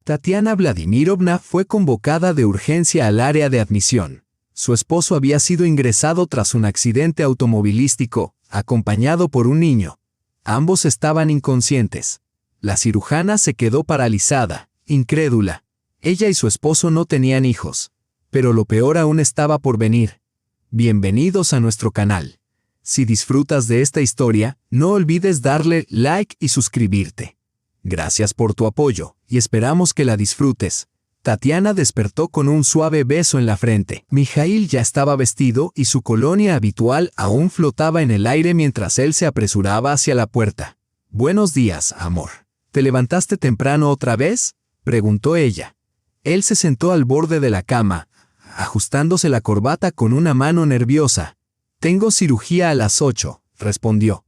Tatiana Vladimirovna fue convocada de urgencia al área de admisión. Su esposo había sido ingresado tras un accidente automovilístico, acompañado por un niño. Ambos estaban inconscientes. La cirujana se quedó paralizada, incrédula. Ella y su esposo no tenían hijos. Pero lo peor aún estaba por venir. Bienvenidos a nuestro canal. Si disfrutas de esta historia, no olvides darle like y suscribirte. Gracias por tu apoyo, y esperamos que la disfrutes. Tatiana despertó con un suave beso en la frente. Mijaíl ya estaba vestido y su colonia habitual aún flotaba en el aire mientras él se apresuraba hacia la puerta. «Buenos días, amor. ¿Te levantaste temprano otra vez?», preguntó ella. Él se sentó al borde de la cama, ajustándose la corbata con una mano nerviosa. «Tengo cirugía a las 8», respondió.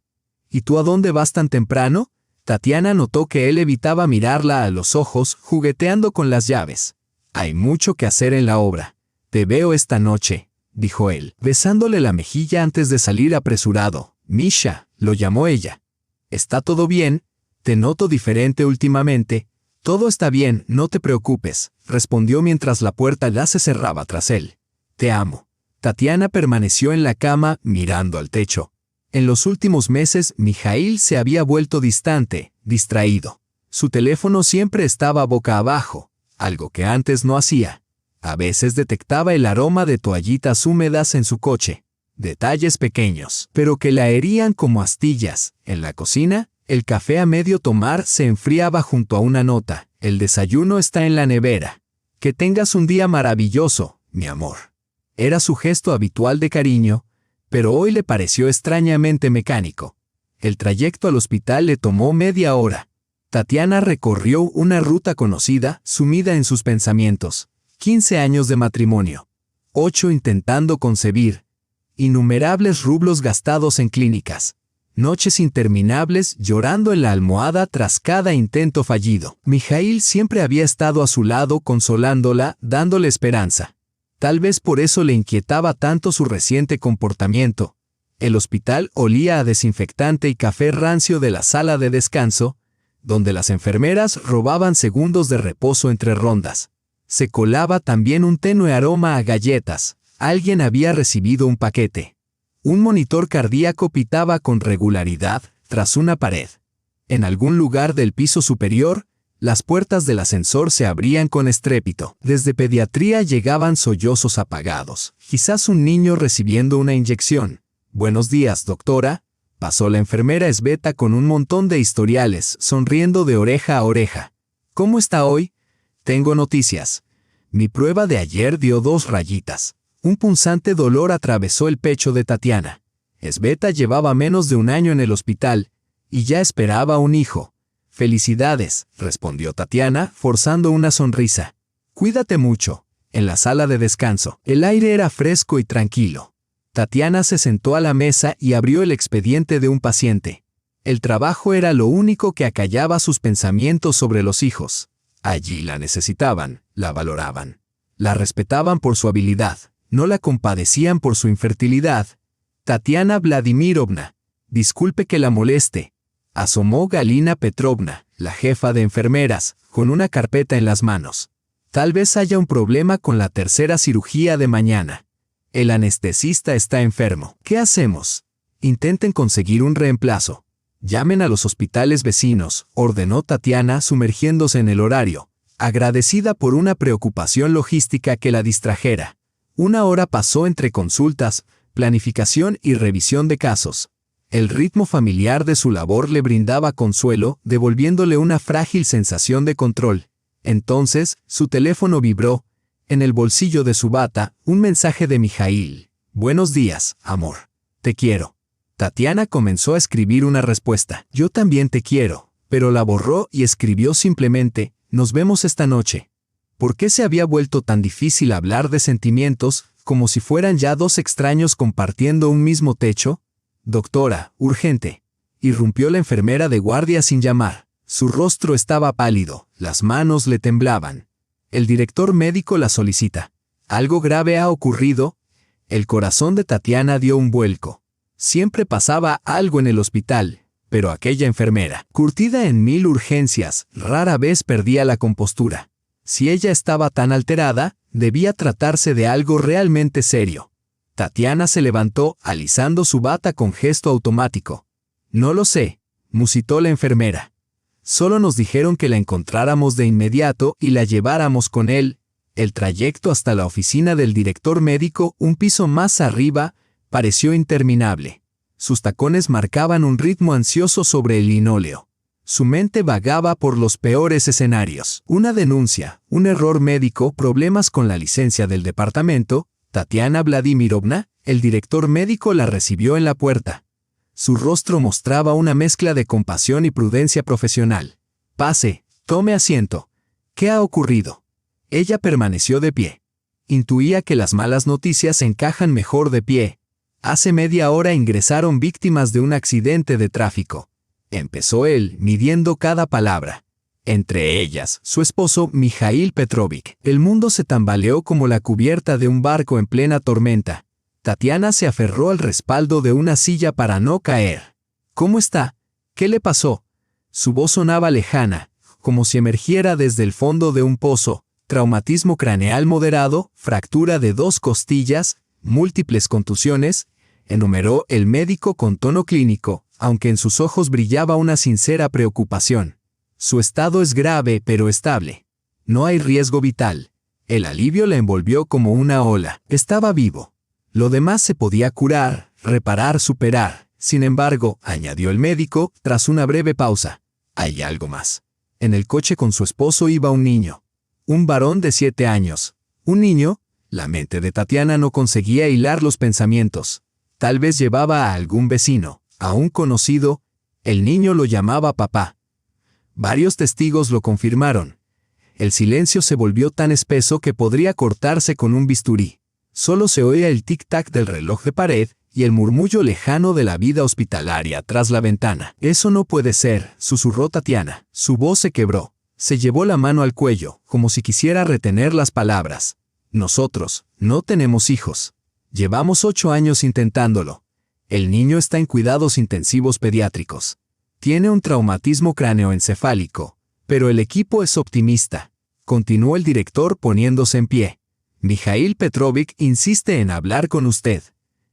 «¿Y tú a dónde vas tan temprano?». Tatiana notó que él evitaba mirarla a los ojos, jugueteando con las llaves. «Hay mucho que hacer en la obra. Te veo esta noche», dijo él, besándole la mejilla antes de salir apresurado. «Misha», lo llamó ella. «¿Está todo bien? Te noto diferente últimamente». «Todo está bien, no te preocupes», respondió mientras la puerta ya se cerraba tras él. «Te amo». Tatiana permaneció en la cama, mirando al techo. En los últimos meses, Mijaíl se había vuelto distante, distraído. Su teléfono siempre estaba boca abajo, algo que antes no hacía. A veces detectaba el aroma de toallitas húmedas en su coche. Detalles pequeños, pero que la herían como astillas. En la cocina, el café a medio tomar se enfriaba junto a una nota. «El desayuno está en la nevera. Que tengas un día maravilloso, mi amor». Era su gesto habitual de cariño, pero hoy le pareció extrañamente mecánico. El trayecto al hospital le tomó media hora. Tatiana recorrió una ruta conocida, sumida en sus pensamientos. 15 años de matrimonio. 8 intentando concebir. Innumerables rublos gastados en clínicas. Noches interminables llorando en la almohada tras cada intento fallido. Mijaíl siempre había estado a su lado consolándola, dándole esperanza. Tal vez por eso le inquietaba tanto su reciente comportamiento. El hospital olía a desinfectante y café rancio de la sala de descanso, donde las enfermeras robaban segundos de reposo entre rondas. Se colaba también un tenue aroma a galletas. Alguien había recibido un paquete. Un monitor cardíaco pitaba con regularidad tras una pared. En algún lugar del piso superior, las puertas del ascensor se abrían con estrépito. Desde pediatría llegaban sollozos apagados. Quizás un niño recibiendo una inyección. «Buenos días, doctora», pasó la enfermera esbelta con un montón de historiales, sonriendo de oreja a oreja. «¿Cómo está hoy?». «Tengo noticias. Mi prueba de ayer dio 2 rayitas». Un punzante dolor atravesó el pecho de Tatiana. Esbelta llevaba menos de un año en el hospital y ya esperaba un hijo. «Felicidades», respondió Tatiana, forzando una sonrisa. «Cuídate mucho». En la sala de descanso, el aire era fresco y tranquilo. Tatiana se sentó a la mesa y abrió el expediente de un paciente. El trabajo era lo único que acallaba sus pensamientos sobre los hijos. Allí la necesitaban, la valoraban. La respetaban por su habilidad, no la compadecían por su infertilidad. «Tatiana Vladimirovna, disculpe que la moleste», asomó Galina Petrovna, la jefa de enfermeras, con una carpeta en las manos. «Tal vez haya un problema con la tercera cirugía de mañana. El anestesista está enfermo. ¿Qué hacemos? Intenten conseguir un reemplazo. Llamen a los hospitales vecinos», ordenó Tatiana sumergiéndose en el horario, agradecida por una preocupación logística que la distrajera. 1 hora pasó entre consultas, planificación y revisión de casos. El ritmo familiar de su labor le brindaba consuelo, devolviéndole una frágil sensación de control. Entonces, su teléfono vibró. En el bolsillo de su bata, un mensaje de Mijaíl. «Buenos días, amor. Te quiero». Tatiana comenzó a escribir una respuesta. «Yo también te quiero», pero la borró y escribió simplemente, «Nos vemos esta noche». ¿Por qué se había vuelto tan difícil hablar de sentimientos, como si fueran ya 2 extraños compartiendo un mismo techo? «Doctora, urgente», irrumpió la enfermera de guardia sin llamar. Su rostro estaba pálido, las manos le temblaban. «El director médico la solicita». «¿Algo grave ha ocurrido?». El corazón de Tatiana dio un vuelco. Siempre pasaba algo en el hospital, Pero aquella enfermera, curtida en 1000 urgencias, rara vez perdía la compostura. Si ella estaba tan alterada, debía tratarse de algo realmente serio. Tatiana se levantó, alisando su bata con gesto automático. No lo sé, musitó la enfermera. Solo nos dijeron que la encontráramos de inmediato y la lleváramos con él. El trayecto hasta la oficina del director médico, un piso más arriba, pareció interminable. Sus tacones marcaban un ritmo ansioso sobre el linóleo. Su mente vagaba por los peores escenarios. Una denuncia, un error médico, problemas con la licencia del departamento. Tatiana Vladimirovna, el director médico, la recibió en la puerta. Su rostro mostraba una mezcla de compasión y prudencia profesional. Pase, tome asiento. ¿Qué ha ocurrido? Ella permaneció de pie. Intuía que las malas noticias encajan mejor de pie. Hace media hora ingresaron víctimas de un accidente de tráfico. Empezó él, midiendo cada palabra. Entre ellas, su esposo Mikhail Petrovich. El mundo se tambaleó como la cubierta de un barco en plena tormenta. Tatiana se aferró al respaldo de una silla para no caer. ¿Cómo está? ¿Qué le pasó? Su voz sonaba lejana, como si emergiera desde el fondo de un pozo. Traumatismo craneal moderado, fractura de 2 costillas, múltiples contusiones, enumeró el médico con tono clínico, aunque en sus ojos brillaba una sincera preocupación. Su estado es grave pero estable. No hay riesgo vital. El alivio le envolvió como una ola. Estaba vivo. Lo demás se podía curar, reparar, superar. Sin embargo, añadió el médico, tras una breve pausa, hay algo más. En el coche con su esposo iba un niño. Un varón de 7 años. ¿Un niño? La mente de Tatiana no conseguía hilar los pensamientos. Tal vez llevaba a algún vecino, a un conocido. El niño lo llamaba papá. Varios testigos lo confirmaron. El silencio se volvió tan espeso que podría cortarse con un bisturí. Solo se oía el tic-tac del reloj de pared y el murmullo lejano de la vida hospitalaria tras la ventana. Eso no puede ser, susurró Tatiana. Su voz se quebró. Se llevó la mano al cuello, como si quisiera retener las palabras. Nosotros no tenemos hijos. Llevamos 8 años intentándolo. El niño está en cuidados intensivos pediátricos. Tiene un traumatismo cráneoencefálico, pero el equipo es optimista. Continuó el director poniéndose en pie. Mikhail Petrovich insiste en hablar con usted.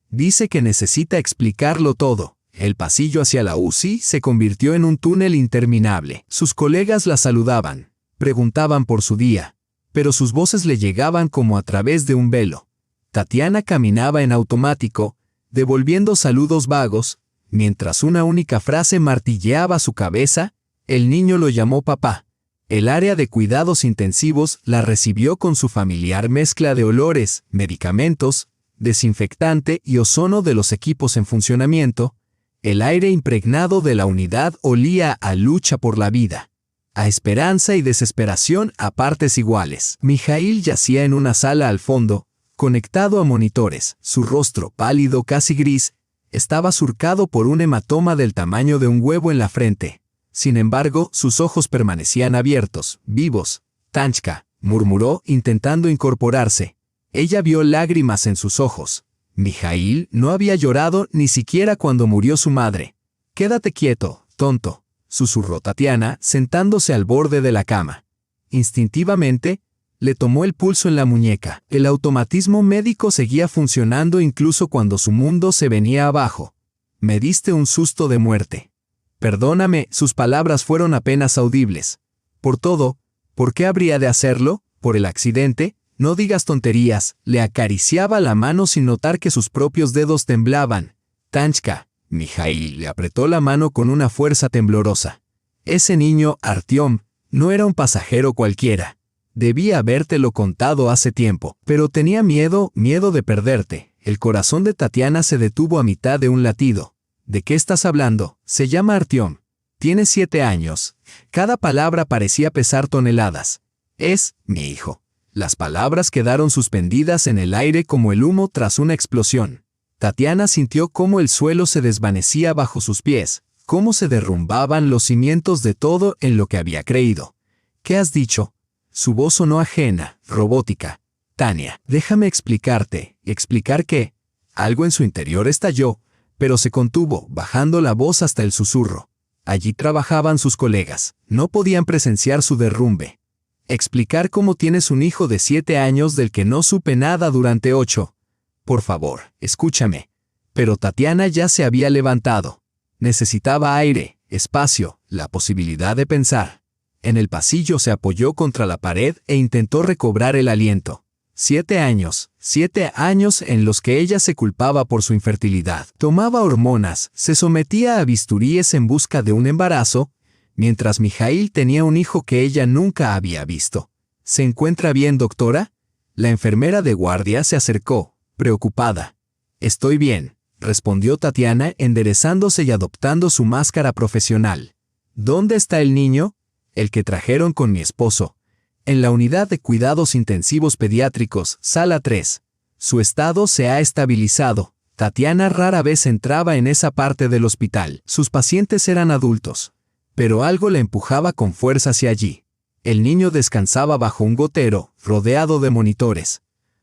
Dice que necesita explicarlo todo. El pasillo hacia la UCI se convirtió en un túnel interminable. Sus colegas la saludaban, preguntaban por su día, pero sus voces le llegaban como a través de un velo. Tatiana caminaba en automático, devolviendo saludos vagos, mientras una única frase martilleaba su cabeza. El niño lo llamó papá. El área de cuidados intensivos la recibió con su familiar mezcla de olores, medicamentos, desinfectante y ozono de los equipos en funcionamiento. El aire impregnado de la unidad olía a lucha por la vida, a esperanza y desesperación a partes iguales. Mikhail yacía en una sala al fondo, conectado a monitores. Su rostro, pálido casi gris, estaba surcado por un hematoma del tamaño de un huevo en la frente. Sin embargo, sus ojos permanecían abiertos, vivos. Tanchka, murmuró, intentando incorporarse. Ella vio lágrimas en sus ojos. Mikhail no había llorado ni siquiera cuando murió su madre. Quédate quieto, tonto, susurró Tatiana, sentándose al borde de la cama. Instintivamente, le tomó el pulso en la muñeca. El automatismo médico seguía funcionando incluso cuando su mundo se venía abajo. Me diste un susto de muerte. Perdóname, sus palabras fueron apenas audibles. Por todo, ¿por qué habría de hacerlo? ¿Por el accidente? No digas tonterías. Le acariciaba la mano sin notar que sus propios dedos temblaban. Tanchka, Mikhail le apretó la mano con una fuerza temblorosa. Ese niño, Artyom, no era un pasajero cualquiera. Debía habértelo contado hace tiempo, pero tenía miedo de perderte. El corazón de Tatiana se detuvo a mitad de un latido. ¿De qué estás hablando? Se llama Artyom. Tiene 7 años. Cada palabra parecía pesar toneladas. Es mi hijo. Las palabras quedaron suspendidas en el aire como el humo tras una explosión. Tatiana sintió cómo el suelo se desvanecía bajo sus pies, cómo se derrumbaban los cimientos de todo en lo que había creído. ¿Qué has dicho? Su voz sonó ajena, robótica. Tania, déjame explicarte. ¿Explicar qué? Algo en su interior estalló, pero se contuvo, bajando la voz hasta el susurro. Allí trabajaban sus colegas. No podían presenciar su derrumbe. Explicar cómo tienes un hijo de 7 años del que no supe nada durante 8. Por favor, escúchame. Pero Tatiana ya se había levantado. Necesitaba aire, espacio, la posibilidad de pensar. En el pasillo se apoyó contra la pared e intentó recobrar el aliento. 7 años en los que ella se culpaba por su infertilidad. Tomaba hormonas, se sometía a bisturíes en busca de un embarazo, mientras Mijaíl tenía un hijo que ella nunca había visto. ¿Se encuentra bien, doctora? La enfermera de guardia se acercó, preocupada. Estoy bien, respondió Tatiana, enderezándose y adoptando su máscara profesional. ¿Dónde está el niño? El que trajeron con mi esposo. En la unidad de cuidados intensivos pediátricos, sala 3. Su estado se ha estabilizado. Tatiana rara vez entraba en esa parte del hospital. Sus pacientes eran adultos. Pero algo la empujaba con fuerza hacia allí. El niño descansaba bajo un gotero, rodeado de monitores.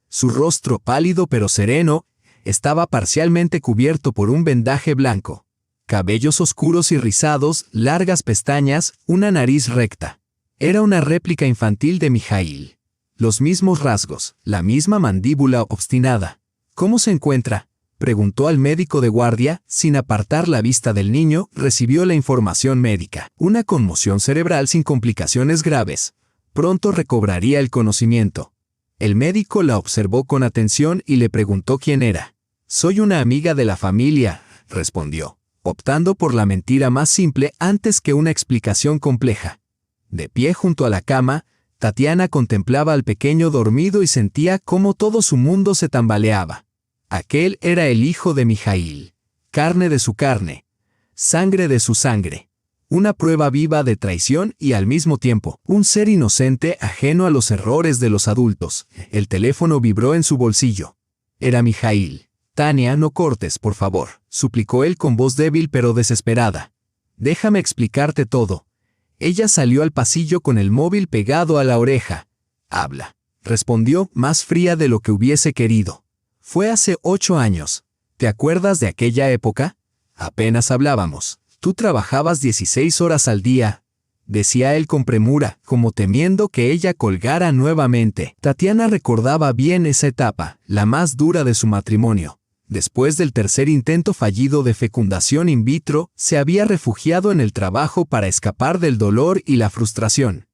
Su rostro, pálido pero sereno, estaba parcialmente cubierto por un vendaje blanco. Cabellos oscuros y rizados, largas pestañas, una nariz recta. Era una réplica infantil de Mijaíl. Los mismos rasgos, la misma mandíbula obstinada. ¿Cómo se encuentra?, preguntó al médico de guardia. Sin apartar la vista del niño, recibió la información médica. Una conmoción cerebral sin complicaciones graves. Pronto recobraría el conocimiento. El médico la observó con atención y le preguntó quién era. Soy una amiga de la familia, respondió, optando por la mentira más simple antes que una explicación compleja. De pie junto a la cama, Tatiana contemplaba al pequeño dormido y sentía cómo todo su mundo se tambaleaba. Aquel era el hijo de Mijaíl, carne de su carne, sangre de su sangre, una prueba viva de traición y al mismo tiempo, un ser inocente ajeno a los errores de los adultos. El teléfono vibró en su bolsillo. Era Mijaíl. Tania, no cortes, por favor, suplicó él con voz débil pero desesperada. Déjame explicarte todo. Ella salió al pasillo con el móvil pegado a la oreja. Habla, respondió, más fría de lo que hubiese querido. Fue hace 8 años. ¿Te acuerdas de aquella época? Apenas hablábamos. Tú trabajabas 16 horas al día, decía él con premura, como temiendo que ella colgara nuevamente. Tatiana recordaba bien esa etapa, la más dura de su matrimonio. Después del tercer intento fallido de fecundación in vitro, se había refugiado en el trabajo para escapar del dolor y la frustración.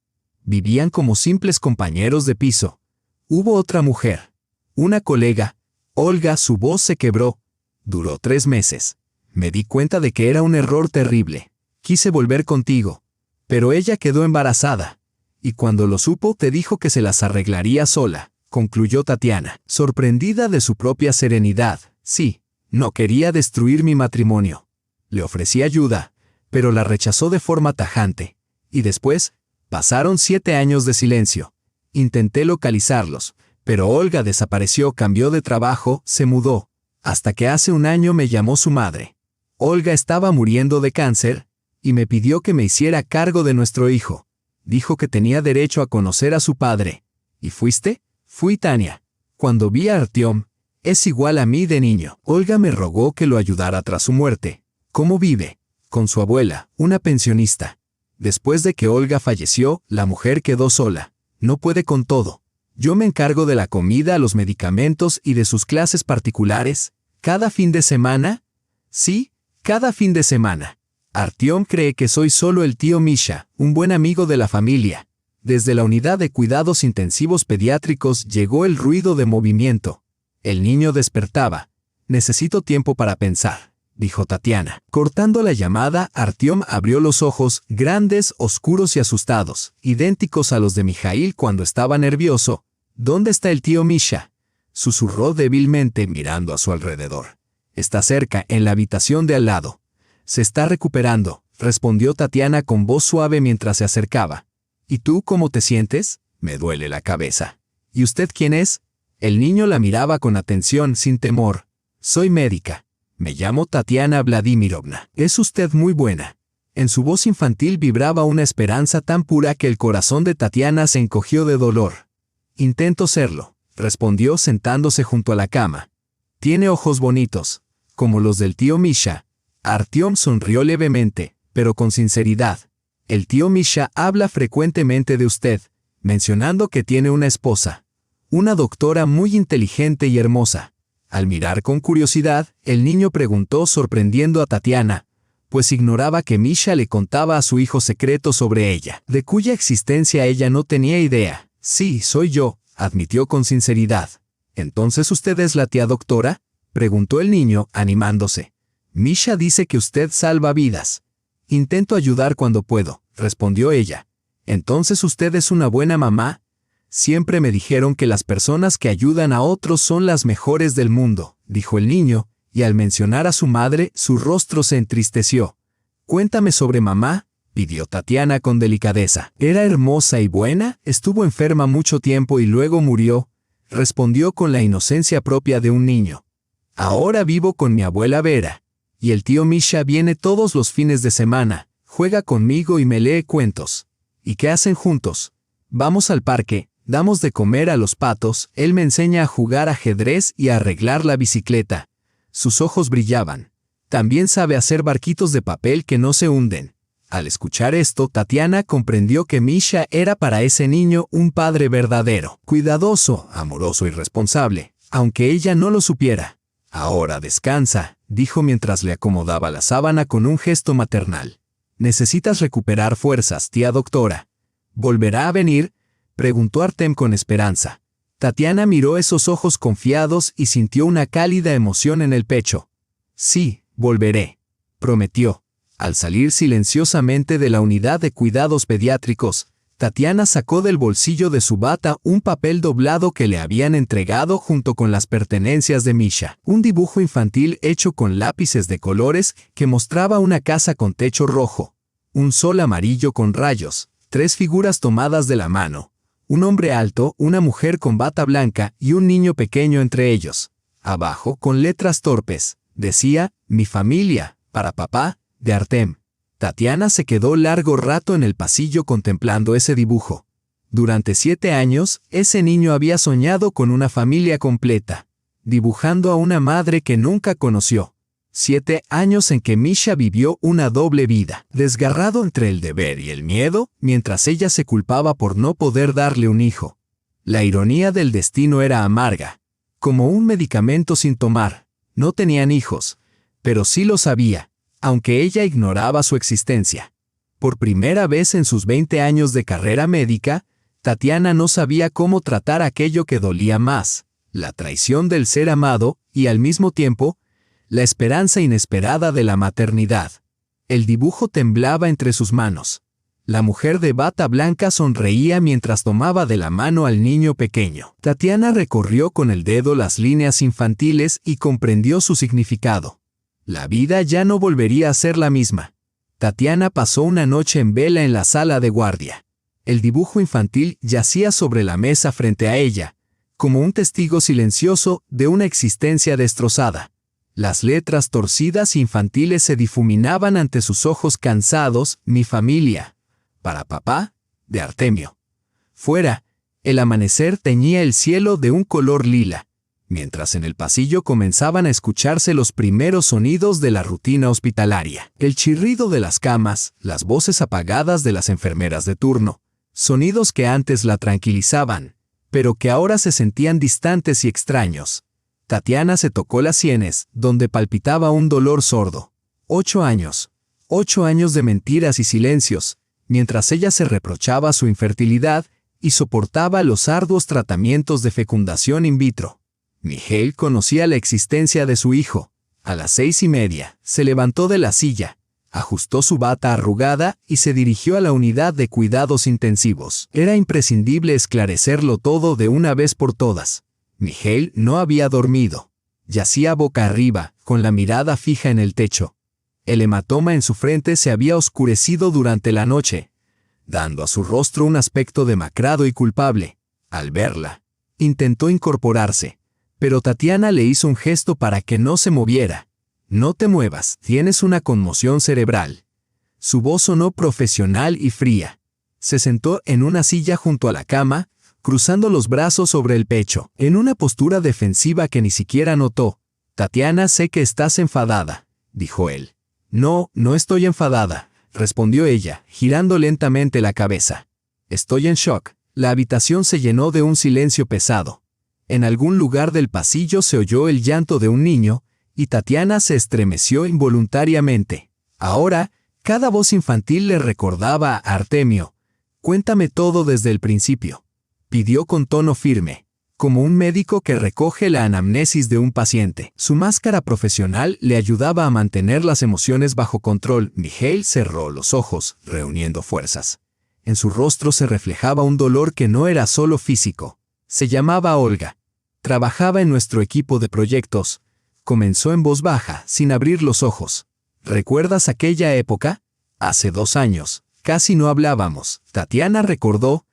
Vivían como simples compañeros de piso. Hubo otra mujer, una colega, Olga. Su voz se quebró. Duró 3 meses. Me di cuenta de que era un error terrible. Quise volver contigo. Pero ella quedó embarazada. Y cuando lo supo, te dijo que se las arreglaría sola, concluyó Tatiana, sorprendida de su propia serenidad. Sí, no quería destruir mi matrimonio. Le ofrecí ayuda, pero la rechazó de forma tajante. Y después, pasaron 7 años de silencio. Intenté localizarlos, pero Olga desapareció, cambió de trabajo, se mudó. Hasta que hace 1 año me llamó su madre. Olga estaba muriendo de cáncer, y me pidió que me hiciera cargo de nuestro hijo. Dijo que tenía derecho a conocer a su padre. ¿Y fuiste? Fui, Tania. Cuando vi a Artyom, es igual a mí de niño. Olga me rogó que lo ayudara tras su muerte. ¿Cómo vive? Con su abuela, una pensionista. Después de que Olga falleció, la mujer quedó sola. No puede con todo. Yo me encargo de la comida, los medicamentos y de sus clases particulares. ¿Cada fin de semana? Sí, cada fin de semana. Artyom cree que soy solo el tío Misha, un buen amigo de la familia. Desde la unidad de cuidados intensivos pediátricos llegó el ruido de movimiento. El niño despertaba. Necesito tiempo para pensar, dijo Tatiana. Cortando la llamada, Artyom abrió los ojos, grandes, oscuros y asustados, idénticos a los de Mijaíl cuando estaba nervioso. ¿Dónde está el tío Misha?, susurró débilmente mirando a su alrededor. Está cerca, en la habitación de al lado. Se está recuperando, respondió Tatiana con voz suave mientras se acercaba. ¿Y tú cómo te sientes? Me duele la cabeza. ¿Y usted quién es? El niño la miraba con atención, sin temor. Soy médica. Me llamo Tatiana Vladimirovna. Es usted muy buena. En su voz infantil vibraba una esperanza tan pura que el corazón de Tatiana se encogió de dolor. Intento serlo, respondió sentándose junto a la cama. Tiene ojos bonitos, como los del tío Misha. Artyom sonrió levemente, pero con sinceridad. El tío Misha habla frecuentemente de usted, mencionando que tiene una esposa, una doctora muy inteligente y hermosa. Al mirar con curiosidad, el niño preguntó sorprendiendo a Tatiana, pues ignoraba que Misha le contaba a su hijo secretos sobre ella, de cuya existencia ella no tenía idea. Sí, soy yo, admitió con sinceridad. ¿Entonces usted es la tía doctora?, preguntó el niño, animándose. Misha dice que usted salva vidas. Intento ayudar cuando puedo, respondió ella. ¿Entonces usted es una buena mamá? Siempre me dijeron que las personas que ayudan a otros son las mejores del mundo, dijo el niño, y al mencionar a su madre, su rostro se entristeció. Cuéntame sobre mamá, pidió Tatiana con delicadeza. Era hermosa y buena, estuvo enferma mucho tiempo y luego murió, respondió con la inocencia propia de un niño. Ahora vivo con mi abuela Vera, y el tío Misha viene todos los fines de semana, juega conmigo y me lee cuentos. ¿Y qué hacen juntos? Vamos al parque, damos de comer a los patos, él me enseña a jugar ajedrez y a arreglar la bicicleta. Sus ojos brillaban. También sabe hacer barquitos de papel que no se hunden. Al escuchar esto, Tatiana comprendió que Misha era para ese niño un padre verdadero, cuidadoso, amoroso y responsable, aunque ella no lo supiera. Ahora descansa, dijo mientras le acomodaba la sábana con un gesto maternal. Necesitas recuperar fuerzas, tía doctora. ¿Volverá a venir?, preguntó Artem con esperanza. Tatiana miró esos ojos confiados y sintió una cálida emoción en el pecho. Sí, volveré, prometió. Al salir silenciosamente de la unidad de cuidados pediátricos, Tatiana sacó del bolsillo de su bata un papel doblado que le habían entregado junto con las pertenencias de Misha. Un dibujo infantil hecho con lápices de colores que mostraba una casa con techo rojo, un sol amarillo con rayos, 3 figuras tomadas de la mano. Un hombre alto, una mujer con bata blanca y un niño pequeño entre ellos. Abajo, con letras torpes, decía, «Mi familia, para papá», de Artem. Tatiana se quedó largo rato en el pasillo contemplando ese dibujo. Durante 7 años, ese niño había soñado con una familia completa, dibujando a una madre que nunca conoció. 7 años en que Misha vivió una doble vida, desgarrado entre el deber y el miedo, mientras ella se culpaba por no poder darle un hijo. La ironía del destino era amarga, como un medicamento sin tomar. No tenían hijos, pero sí lo sabía, aunque ella ignoraba su existencia. Por primera vez en sus 20 años de carrera médica, Tatiana no sabía cómo tratar aquello que dolía más, la traición del ser amado y, al mismo tiempo, la esperanza inesperada de la maternidad. El dibujo temblaba entre sus manos. La mujer de bata blanca sonreía mientras tomaba de la mano al niño pequeño. Tatiana recorrió con el dedo las líneas infantiles y comprendió su significado. La vida ya no volvería a ser la misma. Tatiana pasó una noche en vela en la sala de guardia. El dibujo infantil yacía sobre la mesa frente a ella, como un testigo silencioso de una existencia destrozada. Las letras torcidas infantiles se difuminaban ante sus ojos cansados, «Mi familia, para papá», de Artemio. Fuera, el amanecer teñía el cielo de un color lila, mientras en el pasillo comenzaban a escucharse los primeros sonidos de la rutina hospitalaria. El chirrido de las camas, las voces apagadas de las enfermeras de turno, sonidos que antes la tranquilizaban, pero que ahora se sentían distantes y extraños. Tatiana se tocó las sienes, donde palpitaba un dolor sordo. 8 años. 8 años de mentiras y silencios, mientras ella se reprochaba su infertilidad y soportaba los arduos tratamientos de fecundación in vitro. Mijail conocía la existencia de su hijo. A las 6:30, se levantó de la silla, ajustó su bata arrugada y se dirigió a la unidad de cuidados intensivos. Era imprescindible esclarecerlo todo de una vez por todas. Mijail no había dormido. Yacía boca arriba, con la mirada fija en el techo. El hematoma en su frente se había oscurecido durante la noche, dando a su rostro un aspecto demacrado y culpable. Al verla, intentó incorporarse, pero Tatiana le hizo un gesto para que no se moviera. «No te muevas, tienes una conmoción cerebral». Su voz sonó profesional y fría. Se sentó en una silla junto a la cama, cruzando los brazos sobre el pecho, en una postura defensiva que ni siquiera notó. Tatiana, sé que estás enfadada, dijo él. No, no estoy enfadada, respondió ella, girando lentamente la cabeza. Estoy en shock. La habitación se llenó de un silencio pesado. En algún lugar del pasillo se oyó el llanto de un niño, y Tatiana se estremeció involuntariamente. Ahora, cada voz infantil le recordaba a Artemio. Cuéntame todo desde el principio, pidió con tono firme, como un médico que recoge la anamnesis de un paciente. Su máscara profesional le ayudaba a mantener las emociones bajo control. Mijaíl cerró los ojos, reuniendo fuerzas. En su rostro se reflejaba un dolor que no era solo físico. Se llamaba Olga. Trabajaba en nuestro equipo de proyectos. Comenzó en voz baja, sin abrir los ojos. ¿Recuerdas aquella época? Hace 2 años. Casi no hablábamos. Tatiana recordó.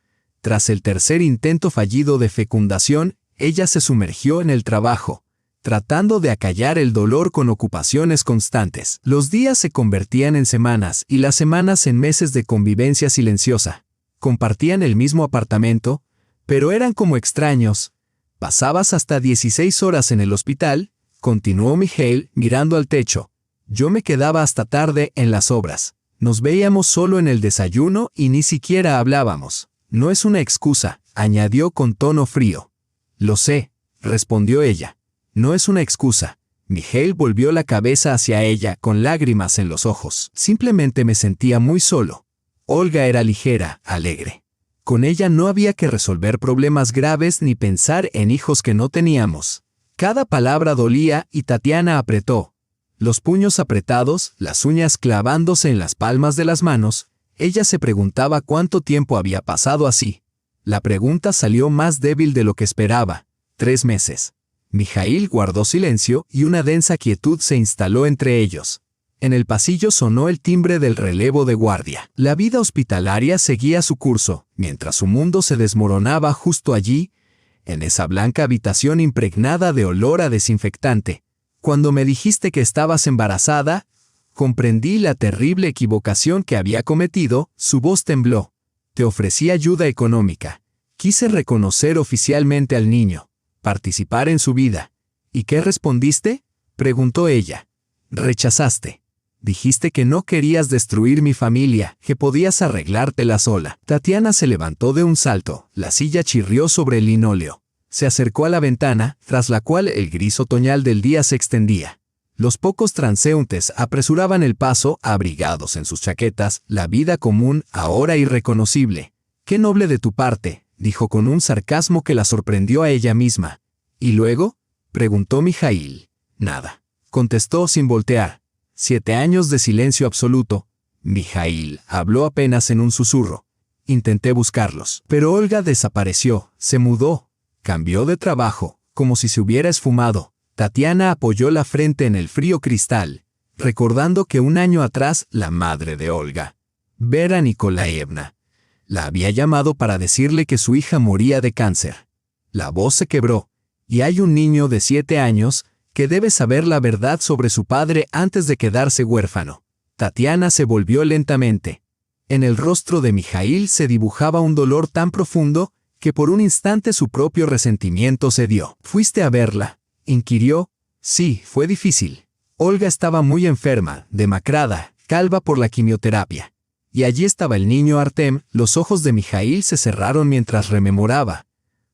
Tras el tercer intento fallido de fecundación, ella se sumergió en el trabajo, tratando de acallar el dolor con ocupaciones constantes. Los días se convertían en semanas y las semanas en meses de convivencia silenciosa. Compartían el mismo apartamento, pero eran como extraños. Pasabas hasta 16 horas en el hospital, continuó Mijaíl mirando al techo. Yo me quedaba hasta tarde en las obras. Nos veíamos solo en el desayuno y ni siquiera hablábamos. No es una excusa, añadió con tono frío. Lo sé, respondió ella. No es una excusa. Mijaíl volvió la cabeza hacia ella con lágrimas en los ojos. Simplemente me sentía muy solo. Olga era ligera, alegre. Con ella no había que resolver problemas graves ni pensar en hijos que no teníamos. Cada palabra dolía y Tatiana apretó. Los puños apretados, las uñas clavándose en las palmas de las manos, ella se preguntaba cuánto tiempo había pasado así. La pregunta salió más débil de lo que esperaba. 3 meses. Mijaíl guardó silencio y una densa quietud se instaló entre ellos. En el pasillo sonó el timbre del relevo de guardia. La vida hospitalaria seguía su curso, mientras su mundo se desmoronaba justo allí, en esa blanca habitación impregnada de olor a desinfectante. Cuando me dijiste que estabas embarazada, comprendí la terrible equivocación que había cometido. Su voz tembló. Te ofrecí ayuda económica. Quise reconocer oficialmente al niño, participar en su vida. ¿Y qué respondiste?, preguntó ella. Rechazaste. Dijiste que no querías destruir mi familia, que podías arreglártela sola. Tatiana se levantó de un salto. La silla chirrió sobre el linóleo. Se acercó a la ventana, tras la cual el gris otoñal del día se extendía. Los pocos transeúntes apresuraban el paso, abrigados en sus chaquetas, la vida común, ahora irreconocible. «Qué noble de tu parte», dijo con un sarcasmo que la sorprendió a ella misma. «¿Y luego?», preguntó Mijaíl. «Nada», contestó sin voltear. 7 años de silencio absoluto. Mijaíl habló apenas en un susurro. Intenté buscarlos, pero Olga desapareció, se mudó, cambió de trabajo, como si se hubiera esfumado. Tatiana apoyó la frente en el frío cristal, recordando que 1 año atrás la madre de Olga, Vera Nikolaevna, la había llamado para decirle que su hija moría de cáncer. La voz se quebró, y hay un niño de 7 años que debe saber la verdad sobre su padre antes de quedarse huérfano. Tatiana se volvió lentamente. En el rostro de Mijaíl se dibujaba un dolor tan profundo que por un instante su propio resentimiento cedió. «¿Fuiste a verla?», inquirió. «Sí, fue difícil. Olga estaba muy enferma, demacrada, calva por la quimioterapia. Y allí estaba el niño Artem». Los ojos de Mijaíl se cerraron mientras rememoraba.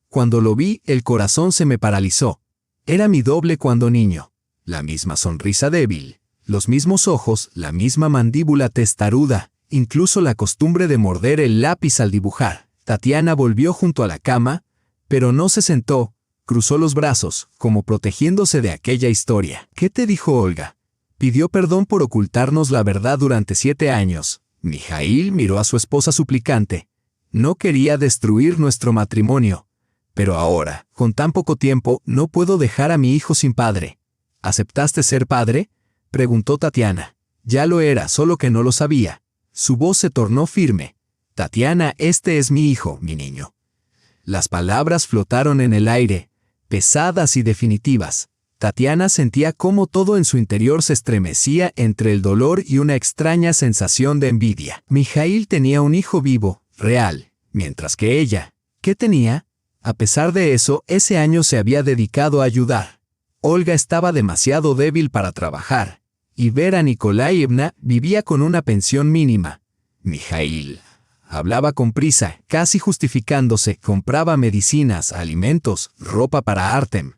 «Cuando lo vi, el corazón se me paralizó. Era mi doble cuando niño. La misma sonrisa débil, los mismos ojos, la misma mandíbula testaruda, incluso la costumbre de morder el lápiz al dibujar». Tatiana volvió junto a la cama, pero no se sentó, cruzó los brazos, como protegiéndose de aquella historia. «¿Qué te dijo Olga?». «Pidió perdón por ocultarnos la verdad durante 7 años». Mijaíl miró a su esposa suplicante. «No quería destruir nuestro matrimonio. Pero ahora, con tan poco tiempo, no puedo dejar a mi hijo sin padre». «¿Aceptaste ser padre?», preguntó Tatiana. «Ya lo era, solo que no lo sabía». Su voz se tornó firme. «Tatiana, este es mi hijo, mi niño». Las palabras flotaron en el aire, pesadas y definitivas. Tatiana sentía cómo todo en su interior se estremecía entre el dolor y una extraña sensación de envidia. Mijaíl tenía un hijo vivo, real, mientras que ella, ¿qué tenía? A pesar de eso, ese año se había dedicado a ayudar. Olga estaba demasiado débil para trabajar, y Vera Nikolaevna vivía con una pensión mínima. Mijaíl hablaba con prisa, casi justificándose, compraba medicinas, alimentos, ropa para Artem.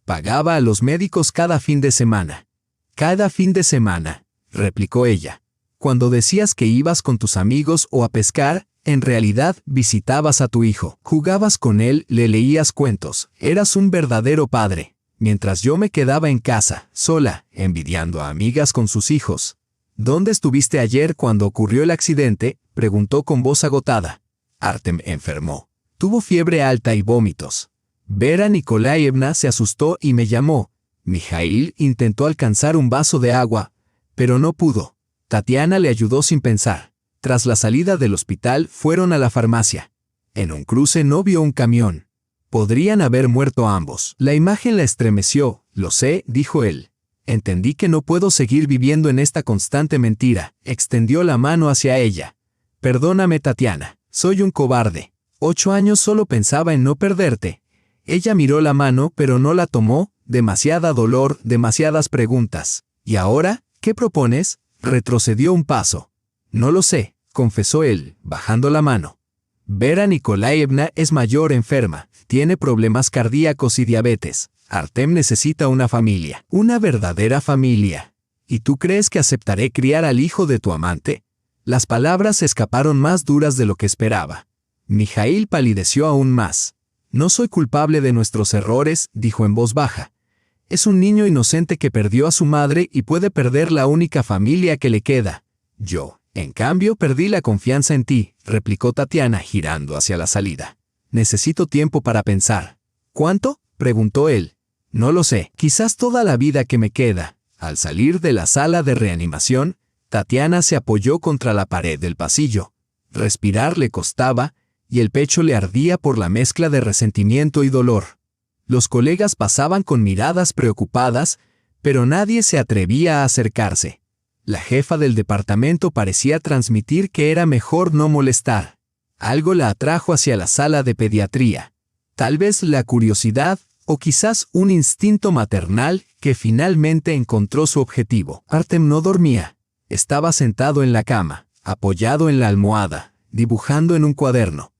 Pagaba a los médicos cada fin de semana. Cada fin de semana, replicó ella. Cuando decías que ibas con tus amigos o a pescar, en realidad visitabas a tu hijo, jugabas con él, le leías cuentos, eras un verdadero padre, mientras yo me quedaba en casa, sola, envidiando a amigas con sus hijos. ¿Dónde estuviste ayer cuando ocurrió el accidente?, preguntó con voz agotada. Artem enfermó. Tuvo fiebre alta y vómitos. Vera Nikolaevna se asustó y me llamó. Mijaíl intentó alcanzar un vaso de agua, pero no pudo. Tatiana le ayudó sin pensar. Tras la salida del hospital, fueron a la farmacia. En un cruce no vio un camión. Podrían haber muerto ambos. La imagen la estremeció. Lo sé, dijo él. Entendí que no puedo seguir viviendo en esta constante mentira. Extendió la mano hacia ella. Perdóname, Tatiana. Soy un cobarde. 8 años solo pensaba en no perderte. Ella miró la mano, pero no la tomó. Demasiada dolor, demasiadas preguntas. ¿Y ahora? ¿Qué propones? Retrocedió un paso. No lo sé, confesó él, bajando la mano. Vera Nikolaevna es mayor, enferma, tiene problemas cardíacos y diabetes. Artem necesita una familia, una verdadera familia. ¿Y tú crees que aceptaré criar al hijo de tu amante? Las palabras escaparon más duras de lo que esperaba. Mijaíl palideció aún más. No soy culpable de nuestros errores, dijo en voz baja. Es un niño inocente que perdió a su madre y puede perder la única familia que le queda. Yo, en cambio, perdí la confianza en ti, replicó Tatiana girando hacia la salida. Necesito tiempo para pensar. ¿Cuánto?, preguntó él. No lo sé, quizás toda la vida que me queda. Al salir de la sala de reanimación, Tatiana se apoyó contra la pared del pasillo. Respirar le costaba, y el pecho le ardía por la mezcla de resentimiento y dolor. Los colegas pasaban con miradas preocupadas, pero nadie se atrevía a acercarse. La jefa del departamento parecía transmitir que era mejor no molestar. Algo la atrajo hacia la sala de pediatría. Tal vez la curiosidad, o quizás un instinto maternal que finalmente encontró su objetivo. Artem no dormía. Estaba sentado en la cama, apoyado en la almohada, dibujando en un cuaderno.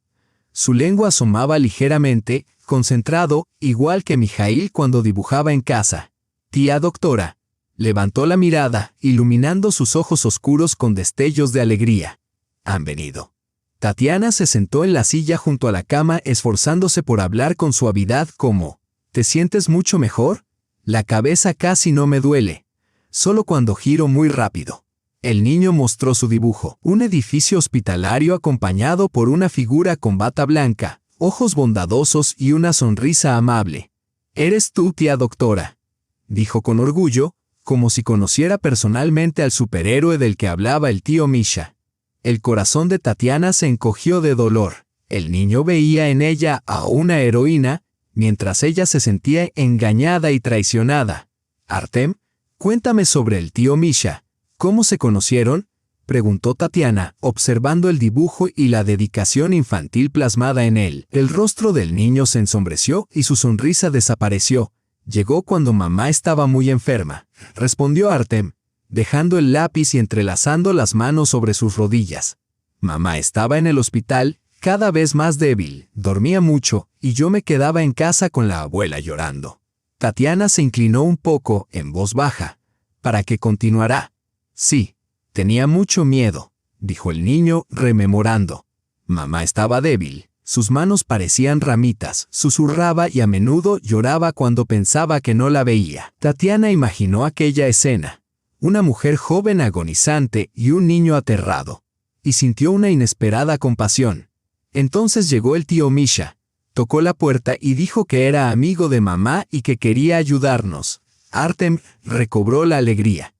Su lengua asomaba ligeramente, concentrado, igual que Mijaíl cuando dibujaba en casa. Tía doctora. Levantó la mirada, iluminando sus ojos oscuros con destellos de alegría. Han venido. Tatiana se sentó en la silla junto a la cama, esforzándose por hablar con suavidad como, ¿te sientes mucho mejor? La cabeza casi no me duele. Solo cuando giro muy rápido. El niño mostró su dibujo. Un edificio hospitalario acompañado por una figura con bata blanca, ojos bondadosos y una sonrisa amable. «¿Eres tú, tía doctora?», dijo con orgullo, como si conociera personalmente al superhéroe del que hablaba el tío Misha. El corazón de Tatiana se encogió de dolor. El niño veía en ella a una heroína, mientras ella se sentía engañada y traicionada. «Artem, cuéntame sobre el tío Misha. ¿Cómo se conocieron?», preguntó Tatiana, observando el dibujo y la dedicación infantil plasmada en él. El rostro del niño se ensombreció y su sonrisa desapareció. «Llegó cuando mamá estaba muy enferma», respondió Artem, dejando el lápiz y entrelazando las manos sobre sus rodillas. «Mamá estaba en el hospital, cada vez más débil, dormía mucho, y yo me quedaba en casa con la abuela llorando». Tatiana se inclinó un poco, en voz baja. «¿Para qué continuará?». «Sí, tenía mucho miedo», dijo el niño, rememorando. «Mamá estaba débil. Sus manos parecían ramitas, susurraba y a menudo lloraba cuando pensaba que no la veía». Tatiana imaginó aquella escena. Una mujer joven agonizante y un niño aterrado. Y sintió una inesperada compasión. Entonces llegó el tío Misha. Tocó la puerta y dijo que era amigo de mamá y que quería ayudarnos. Artem recobró la alegría.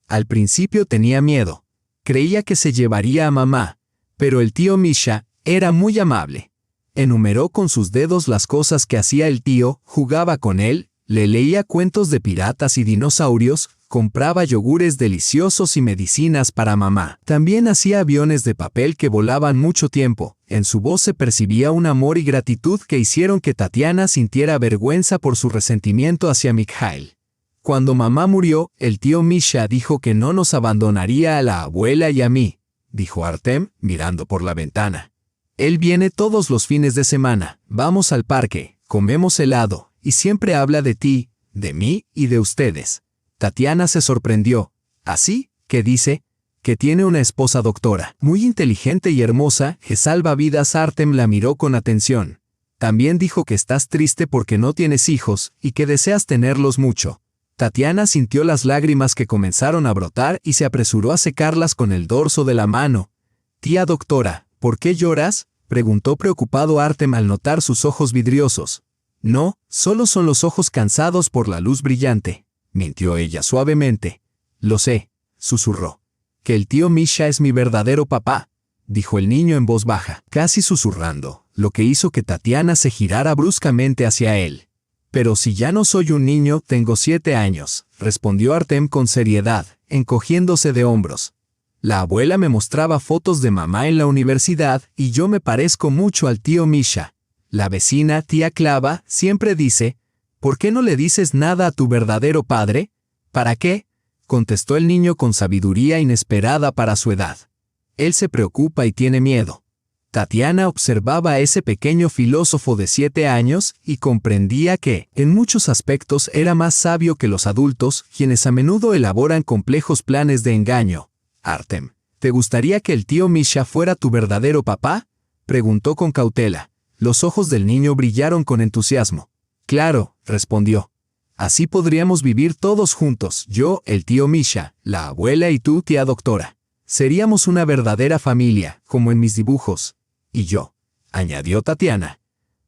Al principio tenía miedo. Creía que se llevaría a mamá. Pero el tío Misha era muy amable. Enumeró con sus dedos las cosas que hacía el tío, jugaba con él, le leía cuentos de piratas y dinosaurios, compraba yogures deliciosos y medicinas para mamá. También hacía aviones de papel que volaban mucho tiempo. En su voz se percibía un amor y gratitud que hicieron que Tatiana sintiera vergüenza por su resentimiento hacia Mikhail. Cuando mamá murió, el tío Misha dijo que no nos abandonaría a la abuela y a mí, dijo Artem, mirando por la ventana. Él viene todos los fines de semana, vamos al parque, comemos helado, y siempre habla de ti, de mí y de ustedes. Tatiana se sorprendió. ¿Así? ¿Qué dice? Que tiene una esposa doctora, muy inteligente y hermosa, que salva vidas. Artem la miró con atención. También dijo que estás triste porque no tienes hijos y que deseas tenerlos mucho. Tatiana sintió las lágrimas que comenzaron a brotar y se apresuró a secarlas con el dorso de la mano. Tía doctora, ¿por qué lloras?, preguntó preocupado Artem al notar sus ojos vidriosos. No, solo son los ojos cansados por la luz brillante, mintió ella suavemente. Lo sé, susurró. Que el tío Misha es mi verdadero papá, dijo el niño en voz baja, casi susurrando, lo que hizo que Tatiana se girara bruscamente hacia él. Pero si ya no soy un niño, tengo 7 años, respondió Artem con seriedad, encogiéndose de hombros. La abuela me mostraba fotos de mamá en la universidad y yo me parezco mucho al tío Misha. La vecina, tía Clava, siempre dice, ¿por qué no le dices nada a tu verdadero padre? ¿Para qué?, contestó el niño con sabiduría inesperada para su edad. Él se preocupa y tiene miedo. Tatiana observaba a ese pequeño filósofo de 7 años y comprendía que, en muchos aspectos, era más sabio que los adultos, quienes a menudo elaboran complejos planes de engaño. Artem, ¿te gustaría que el tío Misha fuera tu verdadero papá?, preguntó con cautela. Los ojos del niño brillaron con entusiasmo. Claro, respondió. Así podríamos vivir todos juntos, yo, el tío Misha, la abuela y tú, tía doctora. Seríamos una verdadera familia, como en mis dibujos. Y yo, añadió Tatiana.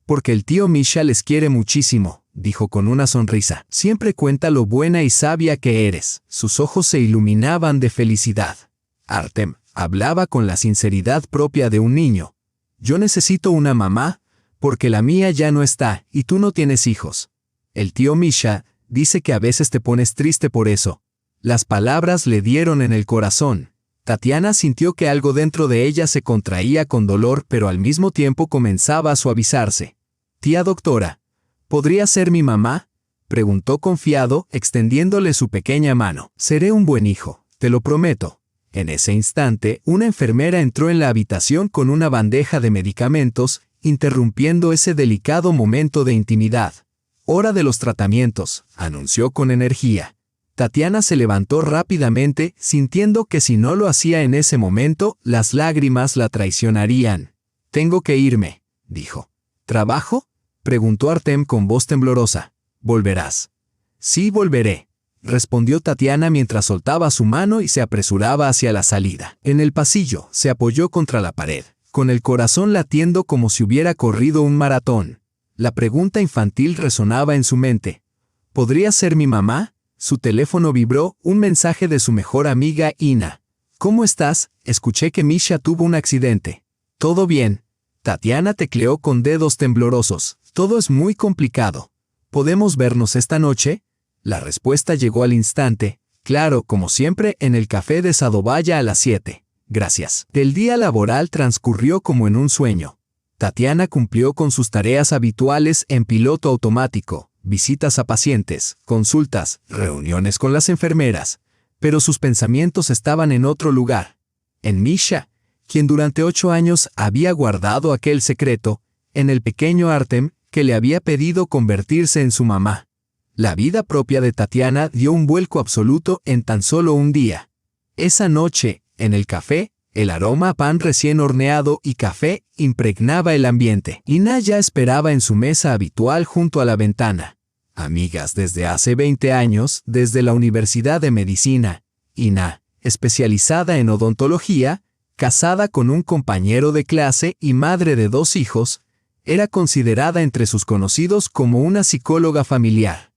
Porque el tío Misha les quiere muchísimo, dijo con una sonrisa. Siempre cuenta lo buena y sabia que eres. Sus ojos se iluminaban de felicidad. Artem hablaba con la sinceridad propia de un niño. Yo necesito una mamá, porque la mía ya no está, y tú no tienes hijos. El tío Misha dice que a veces te pones triste por eso. Las palabras le dieron en el corazón. Tatiana sintió que algo dentro de ella se contraía con dolor, pero al mismo tiempo comenzaba a suavizarse. Tía doctora, ¿podría ser mi mamá?, preguntó confiado, extendiéndole su pequeña mano. Seré un buen hijo, te lo prometo. En ese instante, una enfermera entró en la habitación con una bandeja de medicamentos, interrumpiendo ese delicado momento de intimidad. Hora de los tratamientos, anunció con energía. Tatiana se levantó rápidamente, sintiendo que si no lo hacía en ese momento, las lágrimas la traicionarían. Tengo que irme, dijo. ¿Trabajo?, preguntó Artem con voz temblorosa. ¿Volverás? Sí, volveré, respondió Tatiana mientras soltaba su mano y se apresuraba hacia la salida. En el pasillo, se apoyó contra la pared, con el corazón latiendo como si hubiera corrido un maratón. La pregunta infantil resonaba en su mente. ¿Podría ser mi mamá? Su teléfono vibró, un mensaje de su mejor amiga Ina. ¿Cómo estás? Escuché que Misha tuvo un accidente. ¿Todo bien? Tatiana tecleó con dedos temblorosos. Todo es muy complicado. ¿Podemos vernos esta noche? La respuesta llegó al instante. Claro, como siempre, en el café de Sadovaya a las 7. Gracias. El día laboral transcurrió como en un sueño. Tatiana cumplió con sus tareas habituales en piloto automático. Visitas a pacientes, consultas, reuniones con las enfermeras, pero sus pensamientos estaban en otro lugar. En Misha, quien durante 8 años había guardado aquel secreto, en el pequeño Artem, que le había pedido convertirse en su mamá. La vida propia de Tatiana dio un vuelco absoluto en tan solo un día. Esa noche, en el café, el aroma a pan recién horneado y café impregnaba el ambiente. Ina ya esperaba en su mesa habitual junto a la ventana. Amigas desde hace 20 años, desde la Universidad de Medicina. Ina, especializada en odontología, casada con un compañero de clase y madre de 2 hijos, era considerada entre sus conocidos como una psicóloga familiar.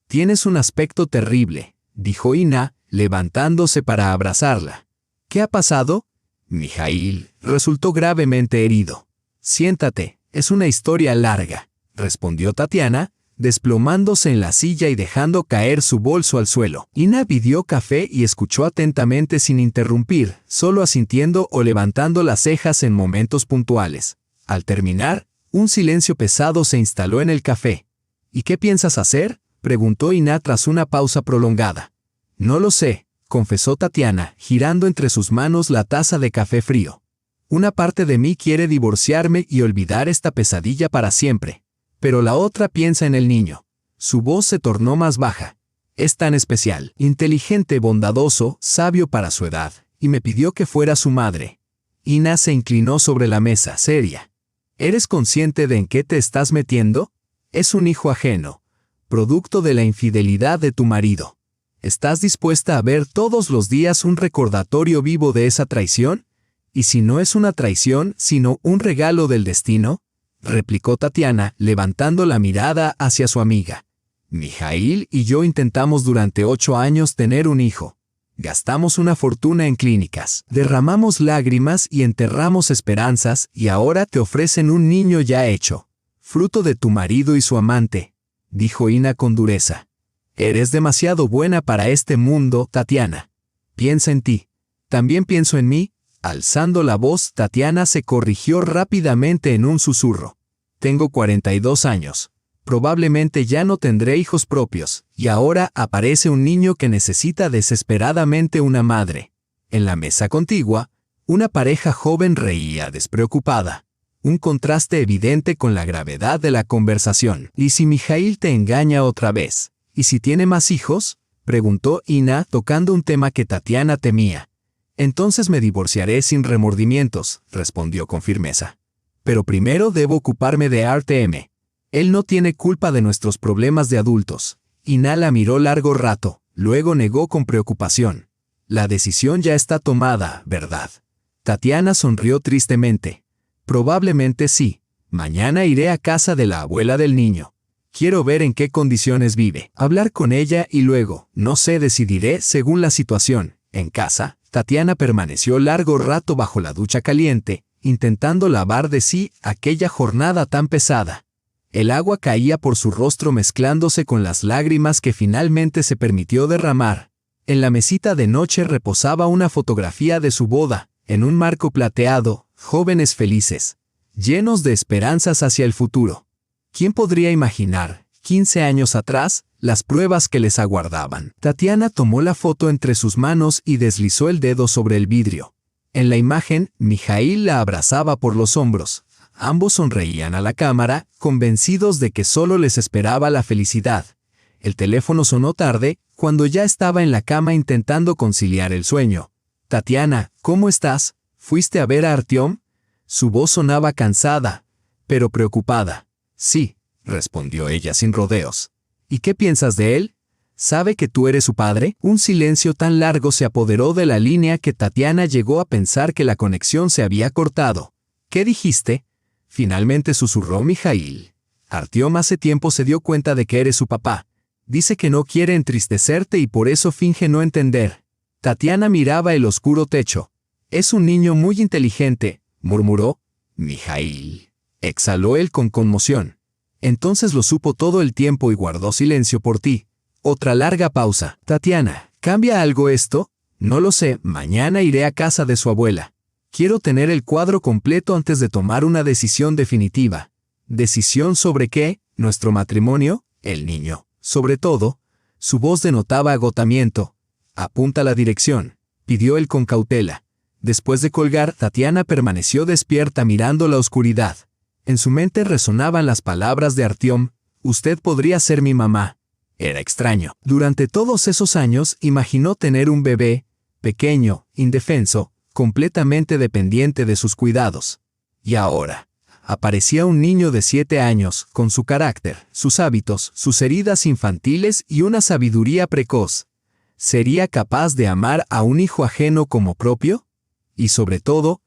Tienes un aspecto terrible, dijo Ina, levantándose para abrazarla. ¿Qué ha pasado? Mijail resultó gravemente herido. Siéntate, es una historia larga, respondió Tatiana, desplomándose en la silla y dejando caer su bolso al suelo. Ina pidió café y escuchó atentamente sin interrumpir, solo asintiendo o levantando las cejas en momentos puntuales. Al terminar, un silencio pesado se instaló en el café. ¿Y qué piensas hacer?, preguntó Ina tras una pausa prolongada. No lo sé, confesó Tatiana, girando entre sus manos la taza de café frío. Una parte de mí quiere divorciarme y olvidar esta pesadilla para siempre. Pero la otra piensa en el niño. Su voz se tornó más baja. Es tan especial, inteligente, bondadoso, sabio para su edad, y me pidió que fuera su madre. Ina se inclinó sobre la mesa, seria. ¿Eres consciente de en qué te estás metiendo? Es un hijo ajeno, producto de la infidelidad de tu marido. ¿Estás dispuesta a ver todos los días un recordatorio vivo de esa traición? ¿Y si no es una traición, sino un regalo del destino? Replicó Tatiana, levantando la mirada hacia su amiga. Mijaíl y yo intentamos durante 8 años tener un hijo. Gastamos una fortuna en clínicas, derramamos lágrimas y enterramos esperanzas, y ahora te ofrecen un niño ya hecho, fruto de tu marido y su amante, dijo Ina con dureza. Eres demasiado buena para este mundo, Tatiana. Piensa en ti. También pienso en mí. Alzando la voz, Tatiana se corrigió rápidamente en un susurro. Tengo 42 años. Probablemente ya no tendré hijos propios, y ahora aparece un niño que necesita desesperadamente una madre. En la mesa contigua, una pareja joven reía despreocupada. Un contraste evidente con la gravedad de la conversación. ¿Y si Mijaíl te engaña otra vez? ¿Y si tiene más hijos? Preguntó Ina, tocando un tema que Tatiana temía. Entonces me divorciaré sin remordimientos, respondió con firmeza. Pero primero debo ocuparme de Artem. Él no tiene culpa de nuestros problemas de adultos. Ina la miró largo rato, luego negó con preocupación. La decisión ya está tomada, ¿verdad? Tatiana sonrió tristemente. Probablemente sí. Mañana iré a casa de la abuela del niño. Quiero ver en qué condiciones vive, hablar con ella y luego, no sé, decidiré según la situación. En casa, Tatiana permaneció largo rato bajo la ducha caliente, intentando lavar de sí aquella jornada tan pesada. El agua caía por su rostro mezclándose con las lágrimas que finalmente se permitió derramar. En la mesita de noche reposaba una fotografía de su boda, en un marco plateado, jóvenes felices, llenos de esperanzas hacia el futuro. ¿Quién podría imaginar, 15 años atrás, las pruebas que les aguardaban? Tatiana tomó la foto entre sus manos y deslizó el dedo sobre el vidrio. En la imagen, Mijaíl la abrazaba por los hombros. Ambos sonreían a la cámara, convencidos de que solo les esperaba la felicidad. El teléfono sonó tarde, cuando ya estaba en la cama intentando conciliar el sueño. «Tatiana, ¿cómo estás? ¿Fuiste a ver a Artyom?» Su voz sonaba cansada, pero preocupada. «Sí», respondió ella sin rodeos. «¿Y qué piensas de él? ¿Sabe que tú eres su padre?» Un silencio tan largo se apoderó de la línea que Tatiana llegó a pensar que la conexión se había cortado. «¿Qué dijiste?» Finalmente susurró Mijaíl. «Artyom hace tiempo se dio cuenta de que eres su papá. Dice que no quiere entristecerte y por eso finge no entender». Tatiana miraba el oscuro techo. «Es un niño muy inteligente», murmuró. «Mijaíl», exhaló él con conmoción. «Entonces lo supo todo el tiempo y guardó silencio por ti». Otra larga pausa. «Tatiana, ¿cambia algo esto?» «No lo sé, mañana iré a casa de su abuela. Quiero tener el cuadro completo antes de tomar una decisión definitiva». «¿Decisión sobre qué? ¿Nuestro matrimonio? ¿El niño?» «Sobre todo». Su voz denotaba agotamiento. «Apunta la dirección», pidió él con cautela. Después de colgar, Tatiana permaneció despierta mirando la oscuridad. En su mente resonaban las palabras de Artyom: «Usted podría ser mi mamá». Era extraño. Durante todos esos años imaginó tener un bebé, pequeño, indefenso, completamente dependiente de sus cuidados. Y ahora, aparecía un niño de 7 años, con su carácter, sus hábitos, sus heridas infantiles y una sabiduría precoz. ¿Sería capaz de amar a un hijo ajeno como propio? Y sobre todo,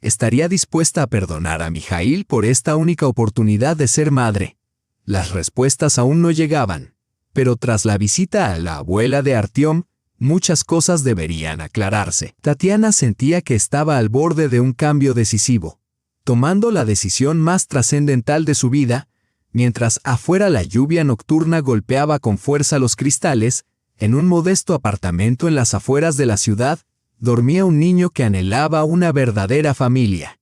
¿estaría dispuesta a perdonar a Mijaíl por esta única oportunidad de ser madre? Las respuestas aún no llegaban. Pero tras la visita a la abuela de Artyom, muchas cosas deberían aclararse. Tatiana sentía que estaba al borde de un cambio decisivo, tomando la decisión más trascendental de su vida, mientras afuera la lluvia nocturna golpeaba con fuerza los cristales. En un modesto apartamento en las afueras de la ciudad, dormía un niño que anhelaba una verdadera familia.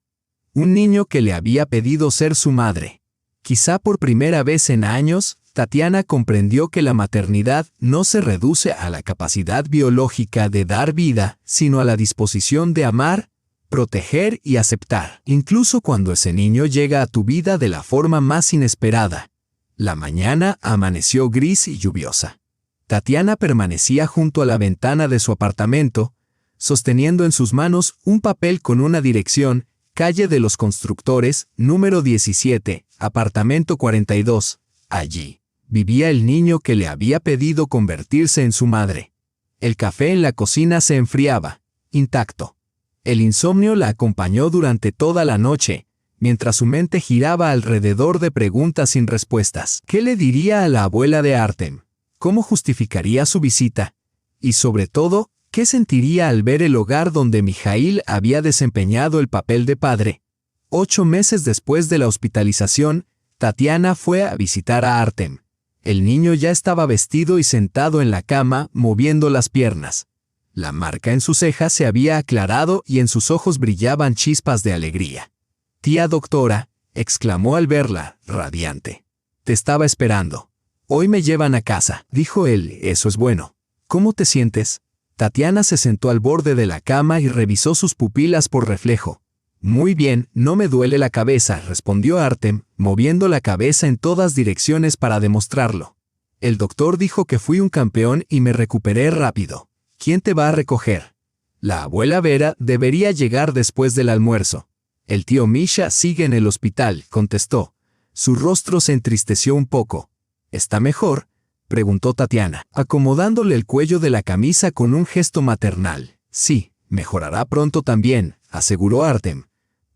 Un niño que le había pedido ser su madre. Quizá por primera vez en años, Tatiana comprendió que la maternidad no se reduce a la capacidad biológica de dar vida, sino a la disposición de amar, proteger y aceptar, incluso cuando ese niño llega a tu vida de la forma más inesperada. La mañana amaneció gris y lluviosa. Tatiana permanecía junto a la ventana de su apartamento, sosteniendo en sus manos un papel con una dirección: Calle de los Constructores, número 17, apartamento 42. Allí vivía el niño que le había pedido convertirse en su madre. El café en la cocina se enfriaba, intacto. El insomnio la acompañó durante toda la noche, mientras su mente giraba alrededor de preguntas sin respuestas. ¿Qué le diría a la abuela de Artem? ¿Cómo justificaría su visita? Y sobre todo, ¿qué sentiría al ver el hogar donde Mijaíl había desempeñado el papel de padre? 8 meses después de la hospitalización, Tatiana fue a visitar a Artem. El niño ya estaba vestido y sentado en la cama, moviendo las piernas. La marca en sus cejas se había aclarado y en sus ojos brillaban chispas de alegría. «Tía doctora», exclamó al verla, radiante. «Te estaba esperando. Hoy me llevan a casa», dijo él. «Eso es bueno. ¿Cómo te sientes?» Tatiana se sentó al borde de la cama y revisó sus pupilas por reflejo. «Muy bien, no me duele la cabeza», respondió Artem, moviendo la cabeza en todas direcciones para demostrarlo. «El doctor dijo que fui un campeón y me recuperé rápido. ¿Quién te va a recoger?» «La abuela Vera debería llegar después del almuerzo». «El tío Misha sigue en el hospital», contestó. Su rostro se entristeció un poco. «¿Está mejor?», preguntó Tatiana, acomodándole el cuello de la camisa con un gesto maternal. «Sí, mejorará pronto también», aseguró Artem.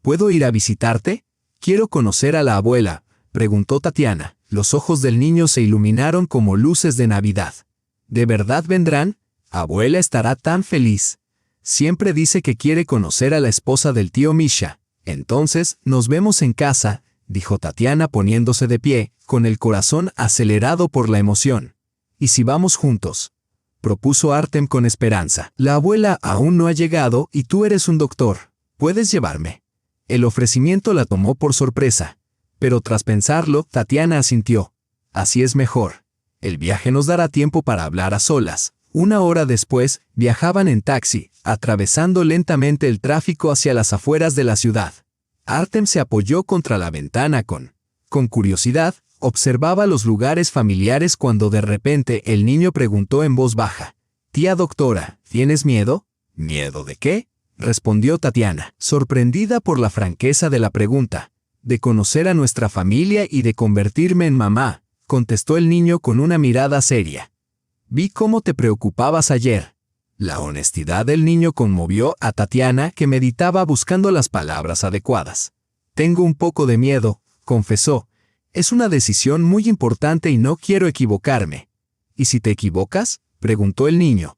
«¿Puedo ir a visitarte?» «Quiero conocer a la abuela», preguntó Tatiana. Los ojos del niño se iluminaron como luces de Navidad. «¿De verdad vendrán? Abuela estará tan feliz. Siempre dice que quiere conocer a la esposa del tío Misha. Entonces, nos vemos en casa», dijo Tatiana poniéndose de pie, con el corazón acelerado por la emoción. «¿Y si vamos juntos?», propuso Artem con esperanza. «La abuela aún no ha llegado y tú eres un doctor. ¿Puedes llevarme?». El ofrecimiento la tomó por sorpresa. Pero tras pensarlo, Tatiana asintió. «Así es mejor. El viaje nos dará tiempo para hablar a solas». 1 hora después, viajaban en taxi, atravesando lentamente el tráfico hacia las afueras de la ciudad. Artem se apoyó contra la ventana con curiosidad, observaba los lugares familiares cuando de repente el niño preguntó en voz baja: «Tía doctora, ¿tienes miedo?». «¿Miedo de qué?», respondió Tatiana, sorprendida por la franqueza de la pregunta. «De conocer a nuestra familia y de convertirme en mamá», contestó el niño con una mirada seria. «Vi cómo te preocupabas ayer». La honestidad del niño conmovió a Tatiana, que meditaba buscando las palabras adecuadas. «Tengo un poco de miedo», confesó. «Es una decisión muy importante y no quiero equivocarme». «¿Y si te equivocas?», preguntó el niño.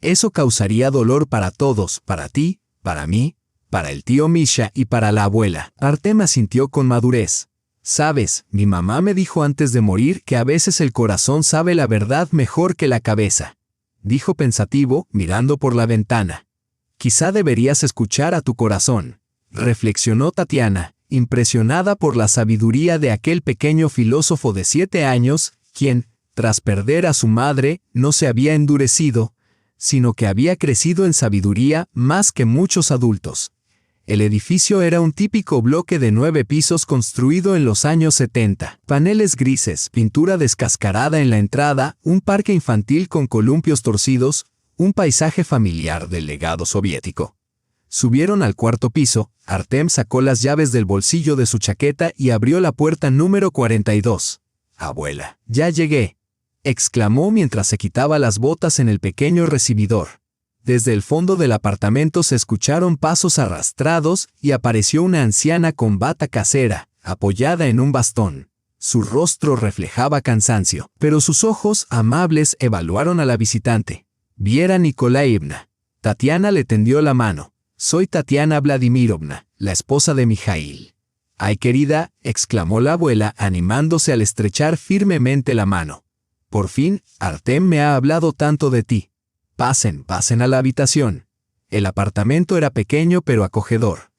«Eso causaría dolor para todos, para ti, para mí, para el tío Misha y para la abuela». Artem asintió con madurez. «Sabes, mi mamá me dijo antes de morir que a veces el corazón sabe la verdad mejor que la cabeza», dijo pensativo, mirando por la ventana. «Quizá deberías escuchar a tu corazón», reflexionó Tatiana, impresionada por la sabiduría de aquel pequeño filósofo de 7 años, quien, tras perder a su madre, no se había endurecido, sino que había crecido en sabiduría más que muchos adultos. El edificio era un típico bloque de 9 pisos construido en los años 70. Paneles grises, pintura descascarada en la entrada, un parque infantil con columpios torcidos, un paisaje familiar del legado soviético. Subieron al 4º piso. Artem sacó las llaves del bolsillo de su chaqueta y abrió la puerta número 42. «Abuela, ya llegué», exclamó mientras se quitaba las botas en el pequeño recibidor. Desde el fondo del apartamento se escucharon pasos arrastrados y apareció una anciana con bata casera, apoyada en un bastón. Su rostro reflejaba cansancio, pero sus ojos amables evaluaron a la visitante. «Viera Nikolaevna». Tatiana le tendió la mano. «Soy Tatiana Vladimirovna, la esposa de Mijaíl». «Ay, querida», exclamó la abuela, animándose al estrechar firmemente la mano. «Por fin, Artem me ha hablado tanto de ti. Pasen, pasen a la habitación». El apartamento era pequeño pero acogedor.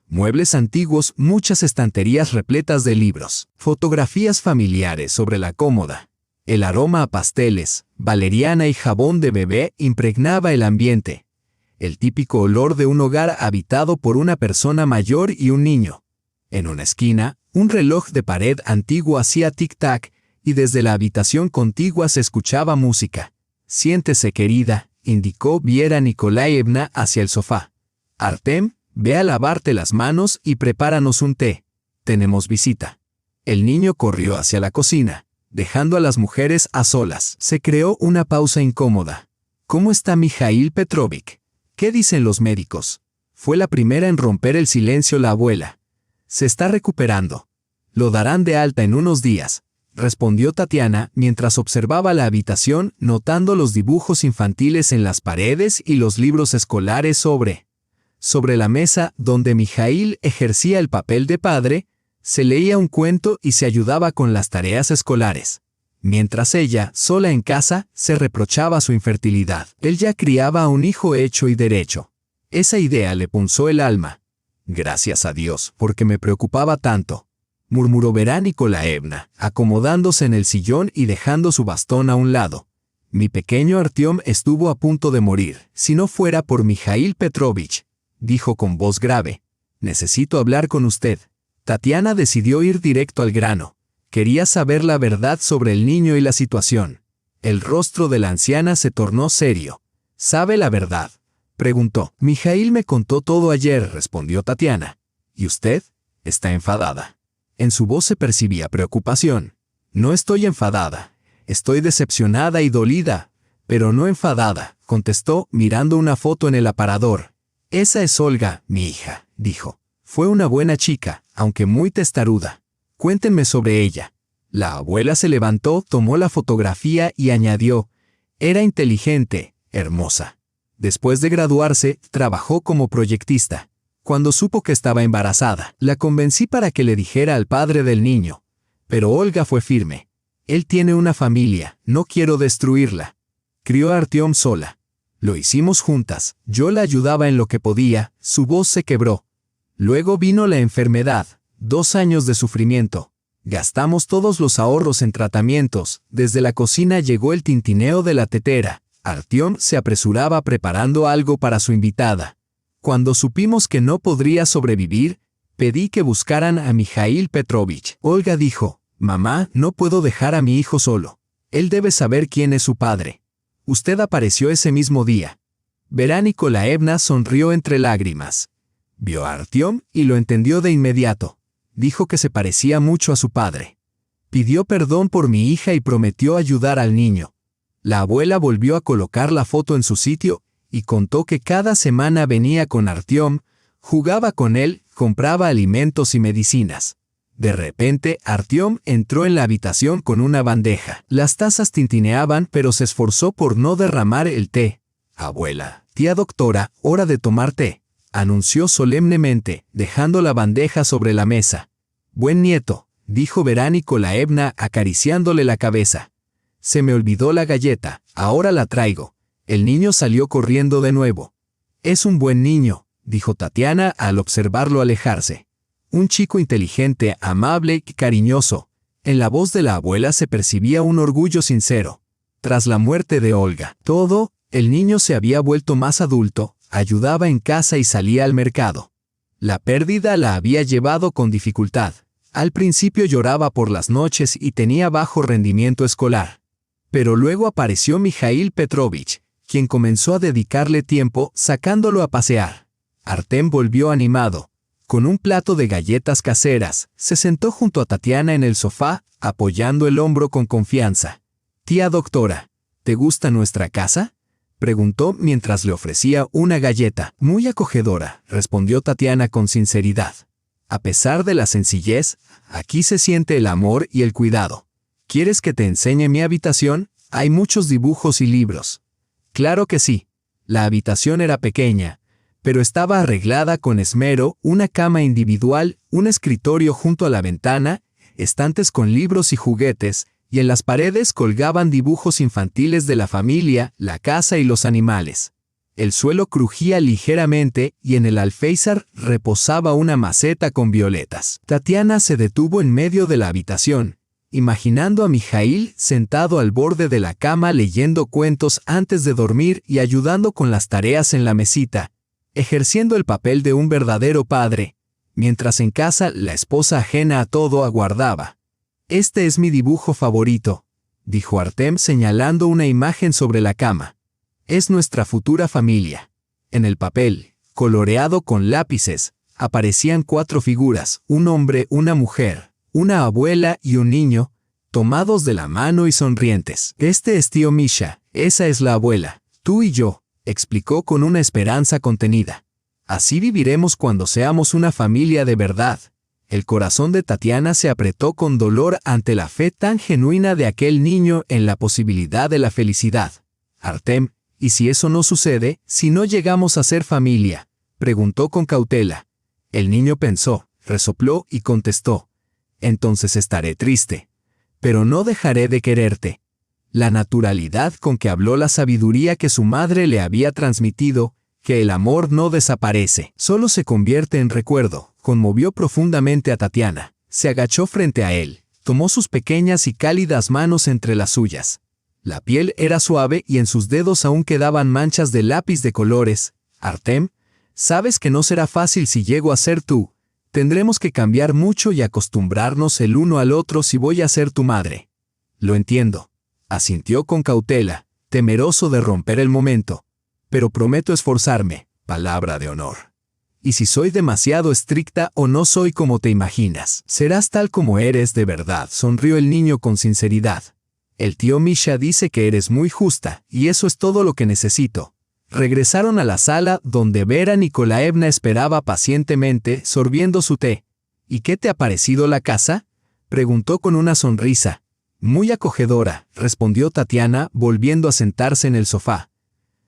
Muebles antiguos, muchas estanterías repletas de libros, fotografías familiares sobre la cómoda. El aroma a pasteles, valeriana y jabón de bebé impregnaba el ambiente. El típico olor de un hogar habitado por una persona mayor y un niño. En una esquina, un reloj de pared antiguo hacía tic-tac y desde la habitación contigua se escuchaba música. «Siéntese, querida», indicó Viera Nikolaevna hacia el sofá. «Artem, ve a lavarte las manos y prepáranos un té. Tenemos visita». El niño corrió hacia la cocina, dejando a las mujeres a solas. Se creó una pausa incómoda. «¿Cómo está Mijail Petrovich? ¿Qué dicen los médicos?». Fue la primera en romper el silencio la abuela. «Se está recuperando. Lo darán de alta en unos días», respondió Tatiana mientras observaba la habitación, notando los dibujos infantiles en las paredes y los libros escolares sobre la mesa donde Mijail ejercía el papel de padre, se leía un cuento y se ayudaba con las tareas escolares. Mientras ella, sola en casa, se reprochaba su infertilidad. Él ya criaba a un hijo hecho y derecho. Esa idea le punzó el alma. «Gracias a Dios, porque me preocupaba tanto», murmuró Vera Nikolaevna, acomodándose en el sillón y dejando su bastón a un lado. «Mi pequeño Artyom estuvo a punto de morir, si no fuera por Mijail Petrovich», dijo con voz grave. «Necesito hablar con usted». Tatiana decidió ir directo al grano. Quería saber la verdad sobre el niño y la situación. El rostro de la anciana se tornó serio. «¿Sabe la verdad?», preguntó. «Mijail me contó todo ayer», respondió Tatiana. «¿Y usted? Está enfadada». En su voz se percibía preocupación. «No estoy enfadada. Estoy decepcionada y dolida, pero no enfadada», contestó mirando una foto en el aparador. «Esa es Olga, mi hija», dijo. «Fue una buena chica, aunque muy testaruda. Cuéntenme sobre ella». La abuela se levantó, tomó la fotografía y añadió: «Era inteligente, hermosa. Después de graduarse, trabajó como proyectista. Cuando supo que estaba embarazada, la convencí para que le dijera al padre del niño. Pero Olga fue firme. Él tiene una familia, no quiero destruirla. Crió a Artyom sola. Lo hicimos juntas, yo la ayudaba en lo que podía», su voz se quebró. «Luego vino la enfermedad, 2 años de sufrimiento. Gastamos todos los ahorros en tratamientos, desde la cocina llegó el tintineo de la tetera. Artyom se apresuraba preparando algo para su invitada. Cuando supimos que no podría sobrevivir, pedí que buscaran a Mijail Petrovich. Olga dijo: «Mamá, no puedo dejar a mi hijo solo. Él debe saber quién es su padre. Usted apareció ese mismo día». Vera Nikolaevna sonrió entre lágrimas. Vio a Artyom y lo entendió de inmediato. Dijo que se parecía mucho a su padre. Pidió perdón por mi hija y prometió ayudar al niño. La abuela volvió a colocar la foto en su sitio y contó que cada semana venía con Artyom, jugaba con él, compraba alimentos y medicinas. De repente, Artyom entró en la habitación con una bandeja. Las tazas tintineaban, pero se esforzó por no derramar el té. «Abuela, tía doctora, hora de tomar té», anunció solemnemente, dejando la bandeja sobre la mesa. «Buen nieto», dijo Vera Nikolaevna acariciándole la cabeza. «Se me olvidó la galleta, ahora la traigo». El niño salió corriendo de nuevo. «Es un buen niño», dijo Tatiana al observarlo alejarse. «Un chico inteligente, amable y cariñoso». En la voz de la abuela se percibía un orgullo sincero. Tras la muerte de Olga, el niño se había vuelto más adulto, ayudaba en casa y salía al mercado. La pérdida la había llevado con dificultad. Al principio lloraba por las noches y tenía bajo rendimiento escolar. Pero luego apareció Mijail Petrovich, quien comenzó a dedicarle tiempo sacándolo a pasear. Artem volvió animado. Con un plato de galletas caseras, se sentó junto a Tatiana en el sofá, apoyando el hombro con confianza. «Tía doctora, ¿te gusta nuestra casa?», preguntó mientras le ofrecía una galleta. «Muy acogedora», respondió Tatiana con sinceridad. «A pesar de la sencillez, aquí se siente el amor y el cuidado. ¿Quieres que te enseñe mi habitación? Hay muchos dibujos y libros». Claro que sí. La habitación era pequeña, pero estaba arreglada con esmero, una cama individual, un escritorio junto a la ventana, estantes con libros y juguetes, y en las paredes colgaban dibujos infantiles de la familia, la casa y los animales. El suelo crujía ligeramente y en el alféizar reposaba una maceta con violetas. Tatiana se detuvo en medio de la habitación, imaginando a Mijaíl sentado al borde de la cama leyendo cuentos antes de dormir y ayudando con las tareas en la mesita, ejerciendo el papel de un verdadero padre, mientras en casa la esposa ajena a todo aguardaba. «Este es mi dibujo favorito», dijo Artem señalando una imagen sobre la cama. «Es nuestra futura familia». En el papel, coloreado con lápices, aparecían 4 figuras, un hombre, una mujer, una abuela y un niño, tomados de la mano y sonrientes. «Este es tío Misha, esa es la abuela, tú y yo», explicó con una esperanza contenida. «Así viviremos cuando seamos una familia de verdad». El corazón de Tatiana se apretó con dolor ante la fe tan genuina de aquel niño en la posibilidad de la felicidad. «Artem, ¿y si eso no sucede, si no llegamos a ser familia?», preguntó con cautela. El niño pensó, resopló y contestó: «Entonces estaré triste. Pero no dejaré de quererte». La naturalidad con que habló la sabiduría que su madre le había transmitido, que el amor no desaparece, solo se convierte en recuerdo, conmovió profundamente a Tatiana. Se agachó frente a él, tomó sus pequeñas y cálidas manos entre las suyas. La piel era suave y en sus dedos aún quedaban manchas de lápiz de colores. «Artem, sabes que no será fácil si llego a ser tú. Tendremos que cambiar mucho y acostumbrarnos el uno al otro si voy a ser tu madre». «Lo entiendo», asintió con cautela, temeroso de romper el momento. «Pero prometo esforzarme, palabra de honor. Y si soy demasiado estricta o no soy como te imaginas, serás tal como eres de verdad», sonrió el niño con sinceridad. «El tío Misha dice que eres muy justa, y eso es todo lo que necesito». Regresaron a la sala donde Vera Nikolaevna esperaba pacientemente, sorbiendo su té. «¿Y qué te ha parecido la casa?», preguntó con una sonrisa. «Muy acogedora», respondió Tatiana, volviendo a sentarse en el sofá.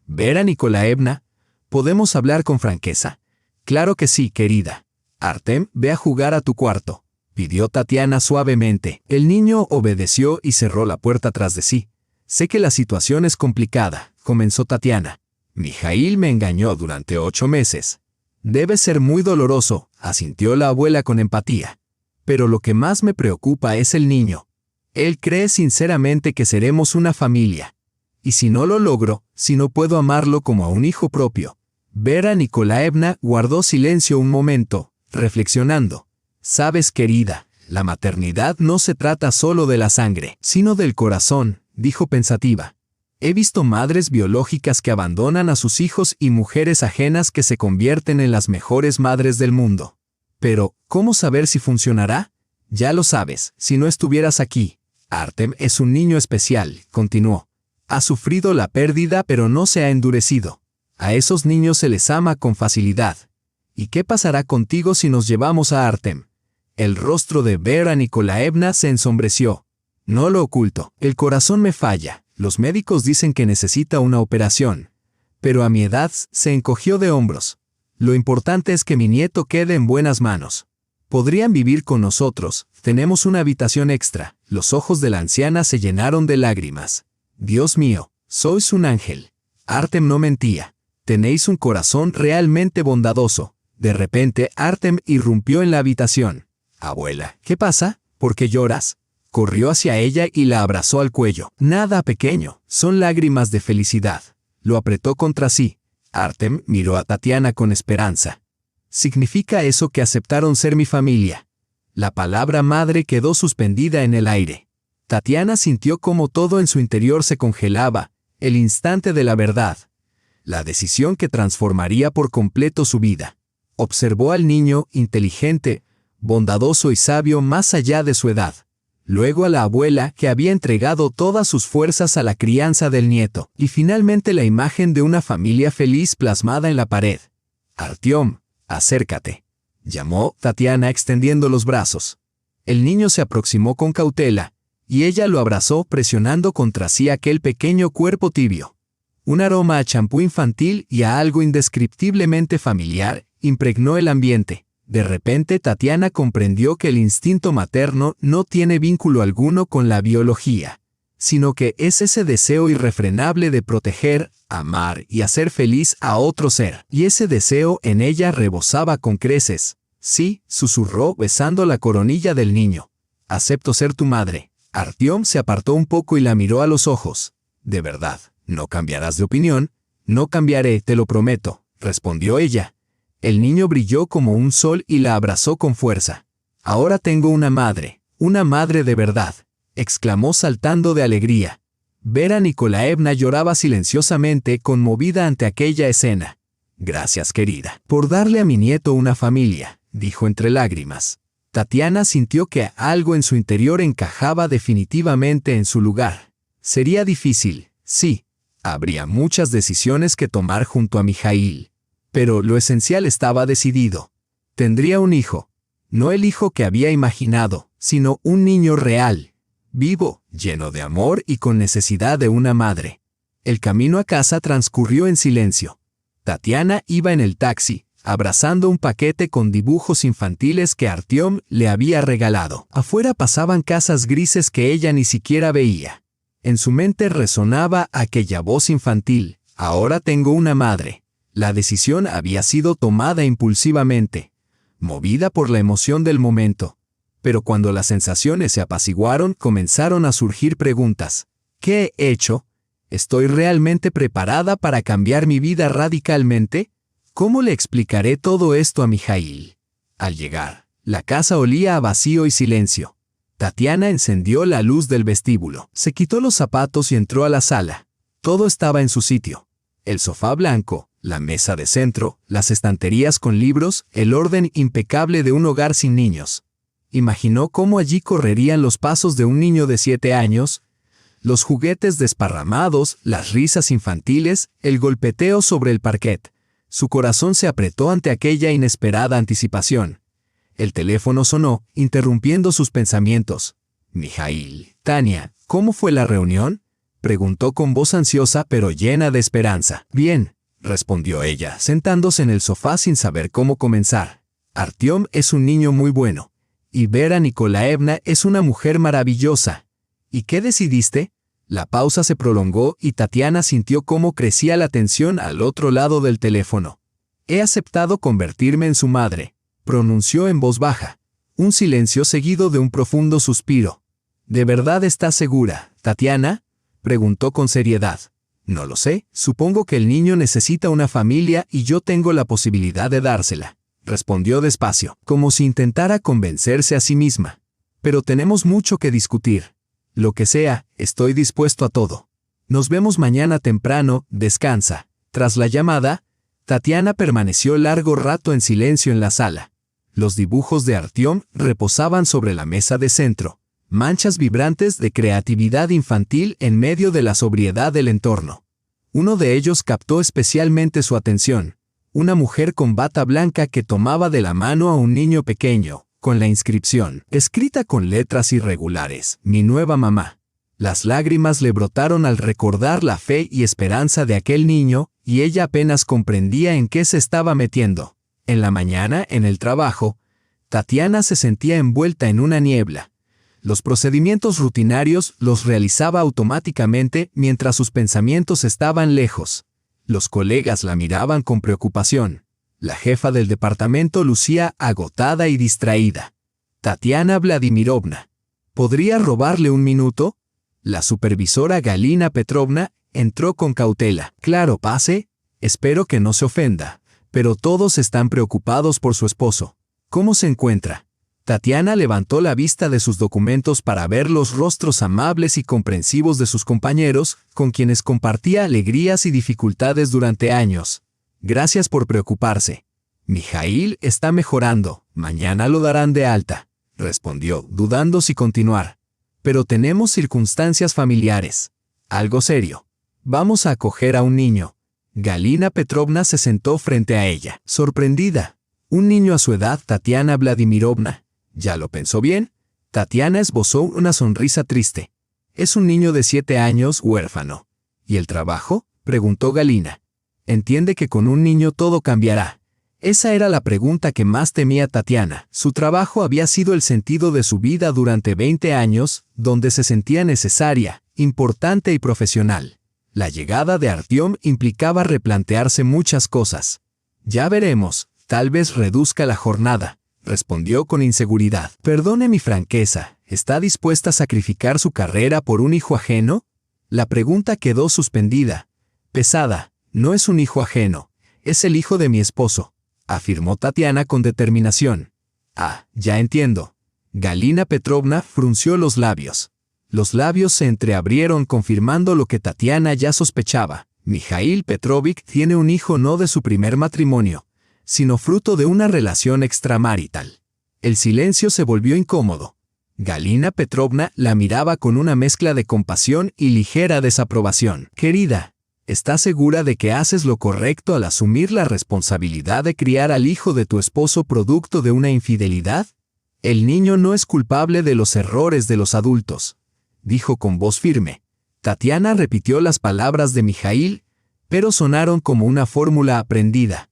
«Vera Nikolaevna, ¿podemos hablar con franqueza?». «Claro que sí, querida». «Artem, ve a jugar a tu cuarto», pidió Tatiana suavemente. El niño obedeció y cerró la puerta tras de sí. «Sé que la situación es complicada», comenzó Tatiana. «Mijaíl me engañó durante 8 meses. Debe ser muy doloroso», asintió la abuela con empatía. «Pero lo que más me preocupa es el niño. Él cree sinceramente que seremos una familia. Y si no lo logro, si no puedo amarlo como a un hijo propio». Vera Nikolaevna guardó silencio un momento, reflexionando. «Sabes, querida, la maternidad no se trata solo de la sangre, sino del corazón», dijo pensativa. «He visto madres biológicas que abandonan a sus hijos y mujeres ajenas que se convierten en las mejores madres del mundo. Pero, ¿cómo saber si funcionará? Ya lo sabes, si no estuvieras aquí. Artem es un niño especial», continuó. «Ha sufrido la pérdida pero no se ha endurecido. A esos niños se les ama con facilidad. ¿Y qué pasará contigo si nos llevamos a Artem?». El rostro de Vera Nikolaevna se ensombreció. «No lo oculto, el corazón me falla. Los médicos dicen que necesita una operación». Pero a mi edad se encogió de hombros. «Lo importante es que mi nieto quede en buenas manos. Podrían vivir con nosotros, tenemos una habitación extra». Los ojos de la anciana se llenaron de lágrimas. «Dios mío, sois un ángel». Artem no mentía. «Tenéis un corazón realmente bondadoso». De repente Artem irrumpió en la habitación. «Abuela, ¿qué pasa? ¿Por qué lloras?». Corrió hacia ella y la abrazó al cuello. «Nada, pequeño, son lágrimas de felicidad». Lo apretó contra sí. Artem miró a Tatiana con esperanza. «¿Significa eso que aceptaron ser mi familia?». La palabra madre quedó suspendida en el aire. Tatiana sintió cómo todo en su interior se congelaba, el instante de la verdad. La decisión que transformaría por completo su vida. Observó al niño, inteligente, bondadoso y sabio más allá de su edad. Luego a la abuela, que había entregado todas sus fuerzas a la crianza del nieto. Y finalmente la imagen de una familia feliz plasmada en la pared. «Artyom, acércate», llamó Tatiana extendiendo los brazos. El niño se aproximó con cautela, y ella lo abrazó presionando contra sí aquel pequeño cuerpo tibio. Un aroma a champú infantil y a algo indescriptiblemente familiar impregnó el ambiente. De repente Tatiana comprendió que el instinto materno no tiene vínculo alguno con la biología. sino que es ese deseo irrefrenable de proteger, amar y hacer feliz a otro ser. Y ese deseo en ella rebosaba con creces. Sí, susurró besando la coronilla del niño. Acepto ser tu madre. Artyom se apartó un poco y la miró a los ojos. De verdad, ¿no cambiarás de opinión? No cambiaré, te lo prometo, respondió ella. El niño brilló como un sol y la abrazó con fuerza. Ahora tengo una madre de verdad, exclamó saltando de alegría. Vera Nikolaevna lloraba silenciosamente, conmovida ante aquella escena. Gracias, querida, por darle a mi nieto una familia, dijo entre lágrimas. Tatiana sintió que algo en su interior encajaba definitivamente en su lugar. Sería difícil, sí. Habría muchas decisiones que tomar junto a Mijaíl. Pero lo esencial estaba decidido. Tendría un hijo. No el hijo que había imaginado, sino un niño real, vivo, lleno de amor y con necesidad de una madre. El camino a casa transcurrió en silencio. Tatiana iba en el taxi, abrazando un paquete con dibujos infantiles que Artyom le había regalado. Afuera pasaban casas grises que ella ni siquiera veía. En su mente resonaba aquella voz infantil. Ahora tengo una madre. La decisión había sido tomada impulsivamente, movida por la emoción del momento. Pero cuando las sensaciones se apaciguaron, comenzaron a surgir preguntas. ¿Qué he hecho? ¿Estoy realmente preparada para cambiar mi vida radicalmente? ¿Cómo le explicaré todo esto a Mijaíl? Al llegar, la casa olía a vacío y silencio. Tatiana encendió la luz del vestíbulo, se quitó los zapatos y entró a la sala. Todo estaba en su sitio. El sofá blanco, la mesa de centro, las estanterías con libros, el orden impecable de un hogar sin niños. Imaginó cómo allí correrían los pasos de un niño de 7 años, los juguetes desparramados, las risas infantiles, el golpeteo sobre el parquet. Su corazón se apretó ante aquella inesperada anticipación. El teléfono sonó, interrumpiendo sus pensamientos. Mijaíl. Tania, ¿cómo fue la reunión? Preguntó con voz ansiosa pero llena de esperanza. Bien, respondió ella, sentándose en el sofá sin saber cómo comenzar. Artyom es un niño muy bueno. Y Vera Nikolaevna es una mujer maravillosa. ¿Y qué decidiste? La pausa se prolongó y Tatiana sintió cómo crecía la tensión al otro lado del teléfono. He aceptado convertirme en su madre, pronunció en voz baja. Un silencio seguido de un profundo suspiro. ¿De verdad estás segura, Tatiana? Preguntó con seriedad. No lo sé, supongo que el niño necesita una familia y yo tengo la posibilidad de dársela, respondió despacio, como si intentara convencerse a sí misma. Pero tenemos mucho que discutir. Lo que sea, estoy dispuesto a todo. Nos vemos mañana temprano, descansa. Tras la llamada, Tatiana permaneció largo rato en silencio en la sala. Los dibujos de Artyom reposaban sobre la mesa de centro, manchas vibrantes de creatividad infantil en medio de la sobriedad del entorno. Uno de ellos captó especialmente su atención, una mujer con bata blanca que tomaba de la mano a un niño pequeño, con la inscripción, escrita con letras irregulares, mi nueva mamá. Las lágrimas le brotaron al recordar la fe y esperanza de aquel niño, y ella apenas comprendía en qué se estaba metiendo. En la mañana, en el trabajo, Tatiana se sentía envuelta en una niebla. Los procedimientos rutinarios los realizaba automáticamente mientras sus pensamientos estaban lejos. Los colegas la miraban con preocupación. La jefa del departamento lucía agotada y distraída. Tatiana Vladimirovna. ¿Podría robarle un minuto? La supervisora Galina Petrovna entró con cautela. Claro, pase. Espero que no se ofenda. Pero todos están preocupados por su esposo. ¿Cómo se encuentra? Tatiana levantó la vista de sus documentos para ver los rostros amables y comprensivos de sus compañeros, con quienes compartía alegrías y dificultades durante años. Gracias por preocuparse. Mijaíl está mejorando, mañana lo darán de alta, respondió, dudando si continuar. Pero tenemos circunstancias familiares. Algo serio. Vamos a acoger a un niño. Galina Petrovna se sentó frente a ella, sorprendida. Un niño a su edad, Tatiana Vladimirovna. ¿Ya lo pensó bien? Tatiana esbozó una sonrisa triste. Es un niño de 7 años, huérfano. ¿Y el trabajo? Preguntó Galina. Entiende que con un niño todo cambiará. Esa era la pregunta que más temía Tatiana. Su trabajo había sido el sentido de su vida durante 20 años, donde se sentía necesaria, importante y profesional. La llegada de Artyom implicaba replantearse muchas cosas. Ya veremos, tal vez reduzca la jornada, respondió con inseguridad. Perdone mi franqueza, ¿está dispuesta a sacrificar su carrera por un hijo ajeno? La pregunta quedó suspendida. Pesada, no es un hijo ajeno, es el hijo de mi esposo, afirmó Tatiana con determinación. Ah, ya entiendo. Galina Petrovna frunció los labios. Los labios se entreabrieron confirmando lo que Tatiana ya sospechaba. Mijail Petrovich tiene un hijo no de su primer matrimonio, sino fruto de una relación extramarital. El silencio se volvió incómodo. Galina Petrovna la miraba con una mezcla de compasión y ligera desaprobación. Querida, ¿estás segura de que haces lo correcto al asumir la responsabilidad de criar al hijo de tu esposo producto de una infidelidad? El niño no es culpable de los errores de los adultos, dijo con voz firme. Tatiana repitió las palabras de Mijail, pero sonaron como una fórmula aprendida.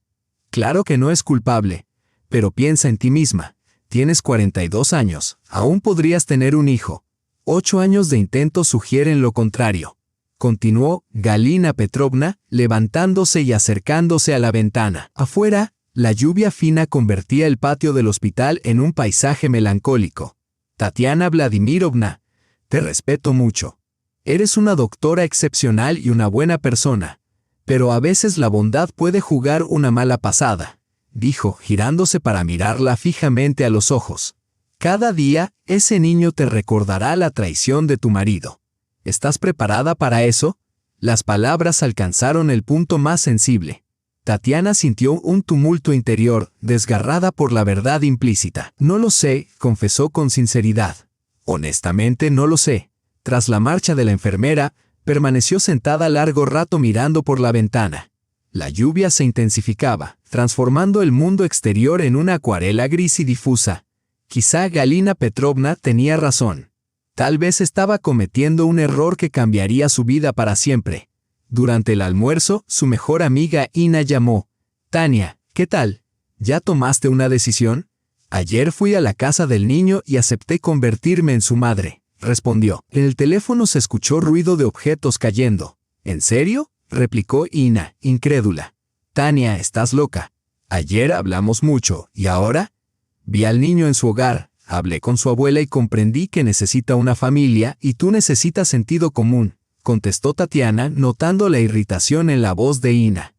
Claro que no es culpable, pero piensa en ti misma. Tienes 42 años, aún podrías tener un hijo. 8 años de intento sugieren lo contrario. Continuó Galina Petrovna, levantándose y acercándose a la ventana. Afuera, la lluvia fina convertía el patio del hospital en un paisaje melancólico. Tatiana Vladimirovna, te respeto mucho. Eres una doctora excepcional y una buena persona, pero a veces la bondad puede jugar una mala pasada, dijo, girándose para mirarla fijamente a los ojos. Cada día, ese niño te recordará la traición de tu marido. ¿Estás preparada para eso? Las palabras alcanzaron el punto más sensible. Tatiana sintió un tumulto interior, desgarrada por la verdad implícita. No lo sé, confesó con sinceridad. Honestamente no lo sé. Tras la marcha de la enfermera, permaneció sentada largo rato mirando por la ventana. La lluvia se intensificaba, transformando el mundo exterior en una acuarela gris y difusa. Quizá Galina Petrovna tenía razón. Tal vez estaba cometiendo un error que cambiaría su vida para siempre. Durante el almuerzo, su mejor amiga Ina llamó. Tania, ¿qué tal? ¿Ya tomaste una decisión? Ayer fui a la casa del niño y acepté convertirme en su madre, respondió. En el teléfono se escuchó ruido de objetos cayendo. ¿En serio? Replicó Ina, incrédula. Tania, estás loca. Ayer hablamos mucho, ¿y ahora? Vi al niño en su hogar, hablé con su abuela y comprendí que necesita una familia y tú necesitas sentido común, contestó Tatiana, notando la irritación en la voz de Ina.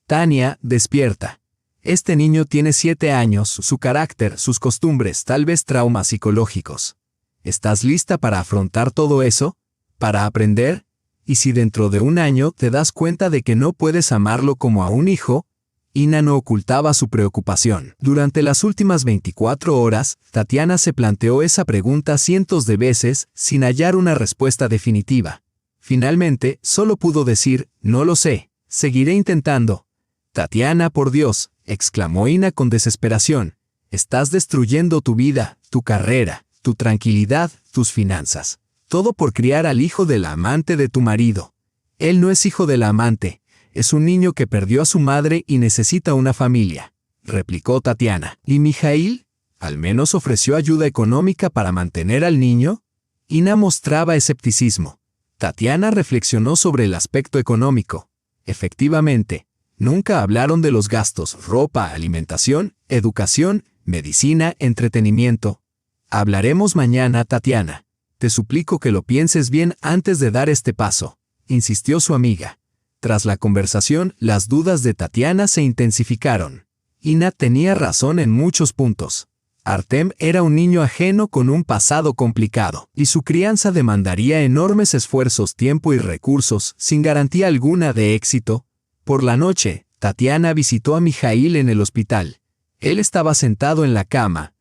Tania, despierta. Este niño tiene 7 años, su carácter, sus costumbres, tal vez traumas psicológicos. ¿Estás lista para afrontar todo eso? ¿Para aprender? ¿Y si dentro de un año te das cuenta de que no puedes amarlo como a un hijo? Ina no ocultaba su preocupación. Durante las últimas 24 horas, Tatiana se planteó esa pregunta cientos de veces, sin hallar una respuesta definitiva. Finalmente, solo pudo decir, no lo sé, seguiré intentando. Tatiana, por Dios, exclamó Ina con desesperación. Estás destruyendo tu vida, tu carrera, tu tranquilidad, tus finanzas. Todo por criar al hijo de la amante de tu marido. Él no es hijo de la amante, es un niño que perdió a su madre y necesita una familia, replicó Tatiana. ¿Y Mijail? ¿Al menos ofreció ayuda económica para mantener al niño? Ina mostraba escepticismo. Tatiana reflexionó sobre el aspecto económico. Efectivamente, nunca hablaron de los gastos, ropa, alimentación, educación, medicina, entretenimiento. Hablaremos mañana, Tatiana. Te suplico que lo pienses bien antes de dar este paso, insistió su amiga. Tras la conversación, las dudas de Tatiana se intensificaron. Ina tenía razón en muchos puntos. Artem era un niño ajeno con un pasado complicado, y su crianza demandaría enormes esfuerzos, tiempo y recursos, sin garantía alguna de éxito. Por la noche, Tatiana visitó a Mijail en el hospital. Él estaba sentado en la cama,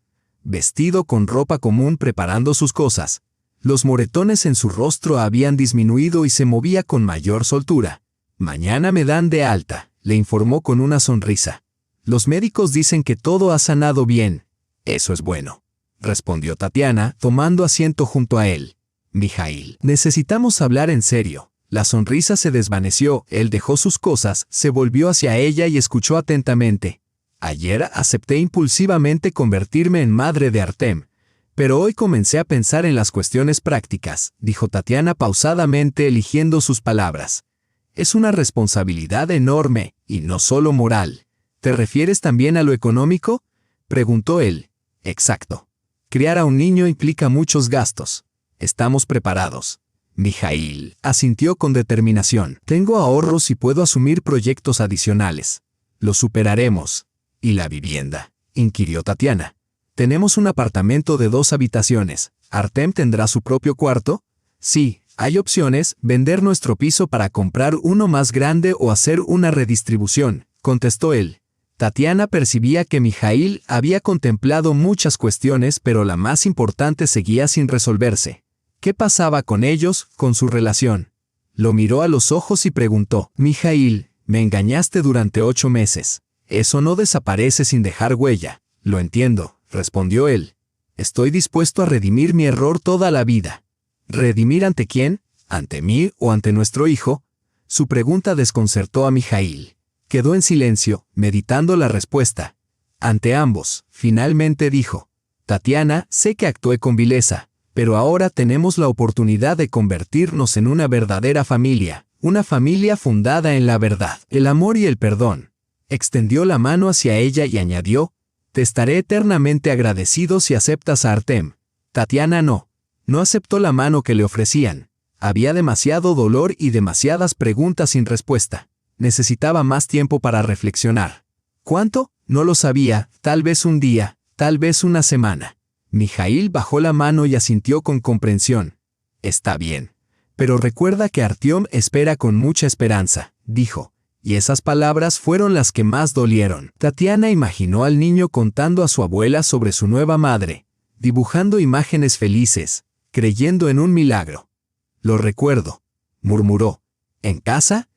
vestido con ropa común preparando sus cosas. Los moretones en su rostro habían disminuido y se movía con mayor soltura. Mañana me dan de alta, le informó con una sonrisa. Los médicos dicen que todo ha sanado bien. Eso es bueno, respondió Tatiana, tomando asiento junto a él. Mijail, necesitamos hablar en serio. La sonrisa se desvaneció, él dejó sus cosas, se volvió hacia ella y escuchó atentamente. Ayer acepté impulsivamente convertirme en madre de Artem, Pero hoy comencé a pensar en las cuestiones prácticas, dijo Tatiana pausadamente eligiendo sus palabras. Es una responsabilidad enorme, y no solo moral. ¿Te refieres también a lo económico?, preguntó él. Exacto. Criar a un niño implica muchos gastos. Estamos preparados. Mijaíl asintió con determinación. Tengo ahorros y puedo asumir proyectos adicionales. Lo superaremos. ¿Y la vivienda?, inquirió Tatiana. Tenemos un apartamento de 2 habitaciones. ¿Artem tendrá su propio cuarto? Sí, hay opciones: vender nuestro piso para comprar uno más grande o hacer una redistribución, contestó él. Tatiana percibía que Mijaíl había contemplado muchas cuestiones, pero la más importante seguía sin resolverse. ¿Qué pasaba con ellos, con su relación? Lo miró a los ojos y preguntó: Mijaíl, me engañaste durante 8 meses. Eso no desaparece sin dejar huella. Lo entiendo, respondió él. Estoy dispuesto a redimir mi error toda la vida. ¿Redimir ante quién? ¿Ante mí o ante nuestro hijo? Su pregunta desconcertó a Mijaíl. Quedó en silencio, meditando la respuesta. Ante ambos, finalmente dijo. Tatiana, sé que actué con vileza, pero ahora tenemos la oportunidad de convertirnos en una verdadera familia, una familia fundada en la verdad, el amor y el perdón. Extendió la mano hacia ella y añadió: te estaré eternamente agradecido si aceptas a Artem. Tatiana no aceptó la mano que le ofrecían. Había demasiado dolor y demasiadas preguntas sin respuesta. Necesitaba más tiempo para reflexionar. ¿Cuánto? No lo sabía, tal vez un día, tal vez una semana. Mijaíl bajó la mano y asintió con comprensión. Está bien. Pero recuerda que Artyom espera con mucha esperanza, dijo. Y esas palabras fueron las que más dolieron. Tatiana imaginó al niño contando a su abuela sobre su nueva madre, dibujando imágenes felices, creyendo en un milagro. Lo recuerdo, murmuró. ¿En casa?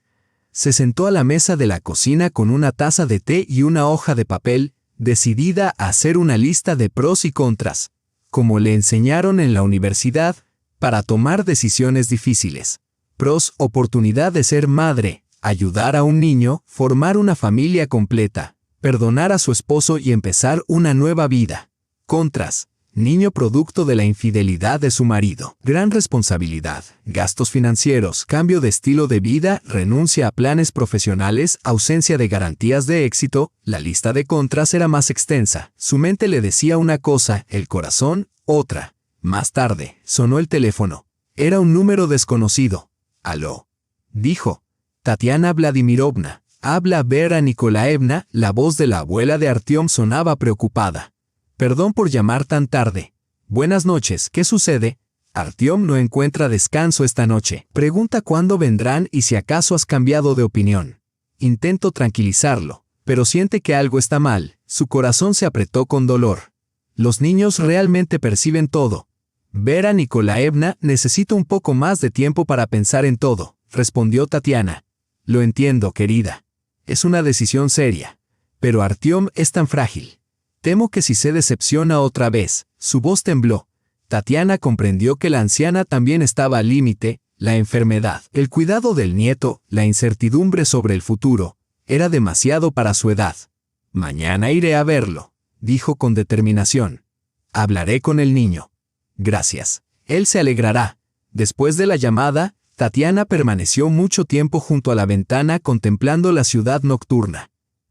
Se sentó a la mesa de la cocina con una taza de té y una hoja de papel, decidida a hacer una lista de pros y contras, como le enseñaron en la universidad, para tomar decisiones difíciles. Pros: oportunidad de ser madre, ayudar a un niño, formar una familia completa, perdonar a su esposo y empezar una nueva vida. Contras: niño producto de la infidelidad de su marido, gran responsabilidad, gastos financieros, cambio de estilo de vida, renuncia a planes profesionales, ausencia de garantías de éxito. La lista de contras era más extensa. Su mente le decía una cosa, el corazón, otra. Más tarde, sonó el teléfono. Era un número desconocido. «Aló», dijo. «Tatiana Vladimirovna, habla Vera Nikolaevna». La voz de la abuela de Artyom sonaba preocupada. «Perdón por llamar tan tarde. Buenas noches, ¿qué sucede? Artyom no encuentra descanso esta noche. Pregunta cuándo vendrán y si acaso has cambiado de opinión». Intento tranquilizarlo, pero siente que algo está mal. Su corazón se apretó con dolor. Los niños realmente perciben todo. «Vera Nikolaevna, necesito un poco más de tiempo para pensar en todo», respondió Tatiana. «Lo entiendo, querida. Es una decisión seria. Pero Artyom es tan frágil. Temo que si se decepciona otra vez». Su voz tembló. Tatiana comprendió que la anciana también estaba al límite. La enfermedad, el cuidado del nieto, la incertidumbre sobre el futuro. Era demasiado para su edad. «Mañana iré a verlo», dijo con determinación. «Hablaré con el niño». «Gracias. Él se alegrará». Después de la llamada, Tatiana permaneció mucho tiempo junto a la ventana contemplando la ciudad nocturna.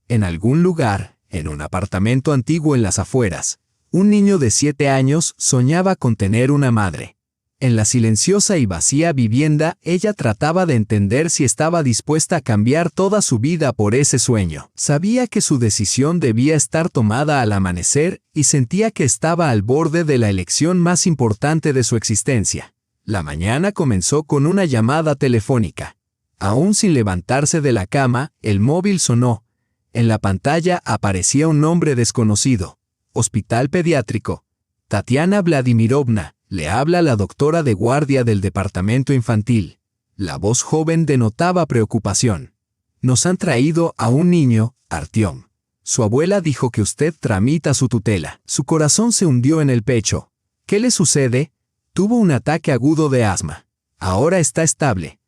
En algún lugar, en un apartamento antiguo en las afueras, un niño de 7 años soñaba con tener una madre. En la silenciosa y vacía vivienda, ella trataba de entender si estaba dispuesta a cambiar toda su vida por ese sueño. Sabía que su decisión debía estar tomada al amanecer y sentía que estaba al borde de la elección más importante de su existencia. La mañana comenzó con una llamada telefónica. Aún sin levantarse de la cama, el móvil sonó. En la pantalla aparecía un nombre desconocido. Hospital Pediátrico. «Tatiana Vladimirovna, le habla la doctora de guardia del departamento infantil». La voz joven denotaba preocupación. «Nos han traído a un niño, Artyom. Su abuela dijo que usted tramita su tutela». Su corazón se hundió en el pecho. «¿Qué le sucede?» «Tuvo un ataque agudo de asma. Ahora está estable.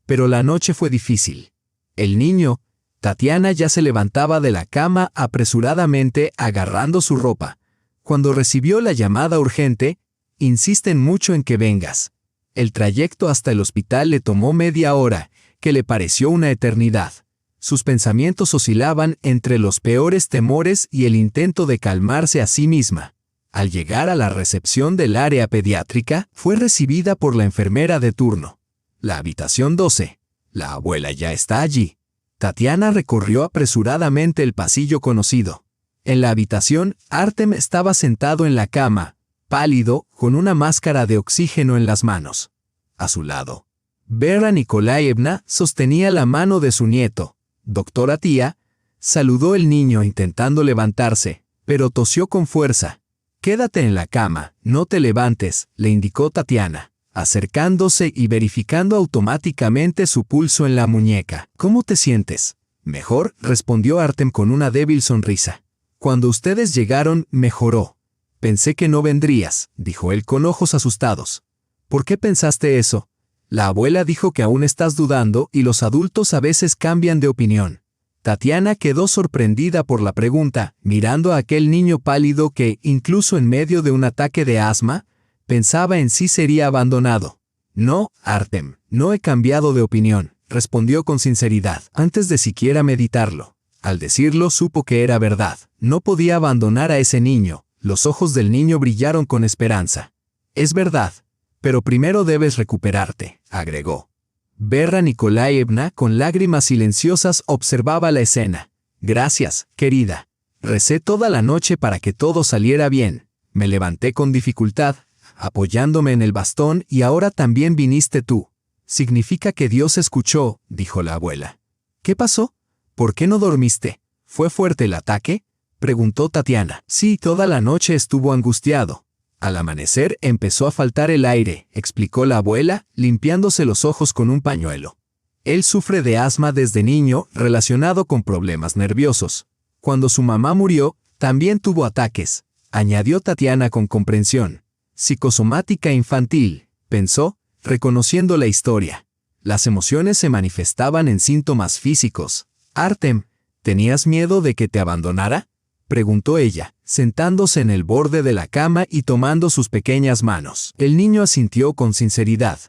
Pero la noche fue difícil. El niño». Tatiana ya se levantaba de la cama apresuradamente agarrando su ropa. Cuando recibió la llamada urgente, insisten mucho en que vengas. El trayecto hasta el hospital le tomó media hora, que le pareció una eternidad. Sus pensamientos oscilaban entre los peores temores y el intento de calmarse a sí misma. Al llegar a la recepción del área pediátrica, fue recibida por la enfermera de turno. La habitación 12. La abuela ya está allí. Tatiana recorrió apresuradamente el pasillo conocido. En la habitación, Artem estaba sentado en la cama, pálido, con una máscara de oxígeno en las manos. A su lado, Vera Nikolaevna sostenía la mano de su nieto. Doctora tía, saludó el niño intentando levantarse, pero tosió con fuerza. Quédate en la cama, no te levantes, le indicó Tatiana, acercándose y verificando automáticamente su pulso en la muñeca. ¿Cómo te sientes? Mejor, respondió Artem con una débil sonrisa. Cuando ustedes llegaron, mejoró. Pensé que no vendrías, dijo él con ojos asustados. ¿Por qué pensaste eso? La abuela dijo que aún estás dudando y los adultos a veces cambian de opinión. Tatiana quedó sorprendida por la pregunta, mirando a aquel niño pálido que, incluso en medio de un ataque de asma, pensaba en si sería abandonado. No, Artem, no he cambiado de opinión, respondió con sinceridad, antes de siquiera meditarlo. Al decirlo supo que era verdad, no podía abandonar a ese niño. Los ojos del niño brillaron con esperanza. Es verdad, pero primero debes recuperarte, agregó. Vera Nikolaevna, con lágrimas silenciosas, observaba la escena. Gracias, querida. Recé toda la noche para que todo saliera bien. Me levanté con dificultad, apoyándome en el bastón, y ahora también viniste tú. Significa que Dios escuchó, dijo la abuela. ¿Qué pasó? ¿Por qué no dormiste? ¿Fue fuerte el ataque? Preguntó Tatiana. Sí, toda la noche estuvo angustiado. Al amanecer empezó a faltar el aire, explicó la abuela, limpiándose los ojos con un pañuelo. Él sufre de asma desde niño, relacionado con problemas nerviosos. Cuando su mamá murió, también tuvo ataques, añadió Tatiana con comprensión. Psicosomática infantil, pensó, reconociendo la historia. Las emociones se manifestaban en síntomas físicos. Artem, ¿tenías miedo de que te abandonara? Preguntó ella, sentándose en el borde de la cama y tomando sus pequeñas manos. El niño asintió con sinceridad.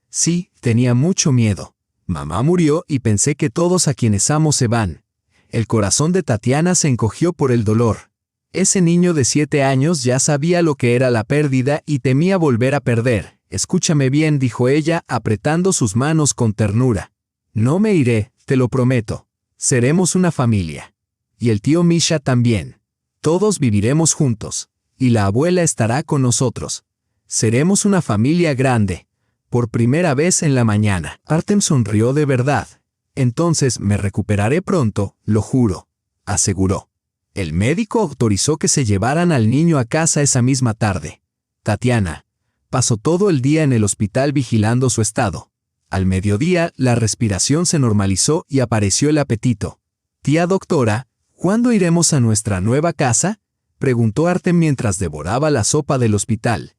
Sí, tenía mucho miedo. Mamá murió y pensé que todos a quienes amo se van. El corazón de Tatiana se encogió por el dolor. Ese niño de 7 años ya sabía lo que era la pérdida y temía volver a perder. Escúchame bien, dijo ella, apretando sus manos con ternura. No me iré, te lo prometo. Seremos una familia. Y el tío Misha también. Todos viviremos juntos. Y la abuela estará con nosotros. Seremos una familia grande. Por primera vez en la mañana. Artem sonrió de verdad. Entonces me recuperaré pronto, lo juro, aseguró. El médico autorizó que se llevaran al niño a casa esa misma tarde. Tatiana pasó todo el día en el hospital vigilando su estado. Al mediodía, la respiración se normalizó y apareció el apetito. Tía doctora, ¿cuándo iremos a nuestra nueva casa? Preguntó Artem mientras devoraba la sopa del hospital.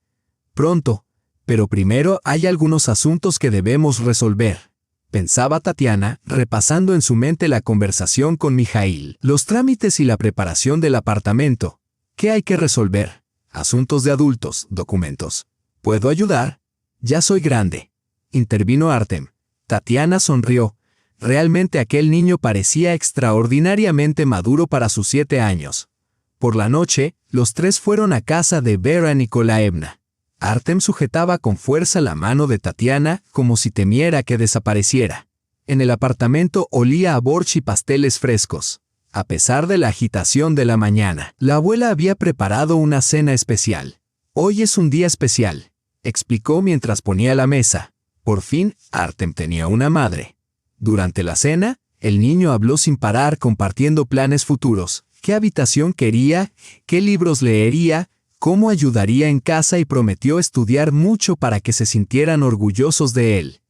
Pronto, pero primero hay algunos asuntos que debemos resolver. Pensaba Tatiana, repasando en su mente la conversación con Mijail. Los trámites y la preparación del apartamento. ¿Qué hay que resolver? Asuntos de adultos, documentos. ¿Puedo ayudar? Ya soy grande. Intervino Artem. Tatiana sonrió. Realmente aquel niño parecía extraordinariamente maduro para sus 7 años. Por la noche, los tres fueron a casa de Vera Nikolaevna. Artem sujetaba con fuerza la mano de Tatiana como si temiera que desapareciera. En el apartamento olía a borsch y pasteles frescos. A pesar de la agitación de la mañana, la abuela había preparado una cena especial. Hoy es un día especial, explicó mientras ponía la mesa. Por fin, Artem tenía una madre. Durante la cena, el niño habló sin parar compartiendo planes futuros. ¿Qué habitación quería? ¿Qué libros leería? ¿Cómo ayudaría en casa? Y prometió estudiar mucho para que se sintieran orgullosos de él.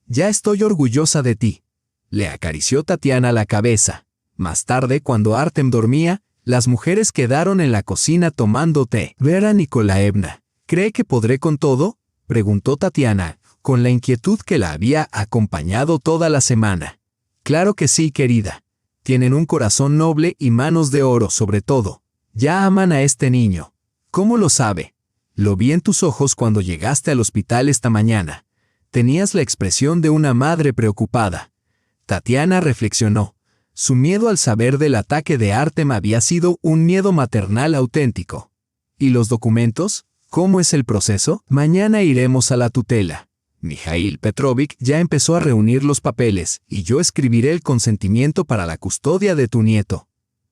Ya estoy orgullosa de ti. Le acarició Tatiana la cabeza. Más tarde, cuando Artem dormía, las mujeres quedaron en la cocina tomando té. Vera Nikolaevna, ¿cree que podré con todo? Preguntó Tatiana, con la inquietud que la había acompañado toda la semana. Claro que sí, querida. Tienen un corazón noble y manos de oro sobre todo. Ya aman a este niño. ¿Cómo lo sabe? Lo vi en tus ojos cuando llegaste al hospital esta mañana. Tenías la expresión de una madre preocupada. Tatiana reflexionó. Su miedo al saber del ataque de Artem había sido un miedo maternal auténtico. ¿Y los documentos? ¿Cómo es el proceso? Mañana iremos a la tutela. Mikhail Petrovich ya empezó a reunir los papeles y yo escribiré el consentimiento para la custodia de tu nieto.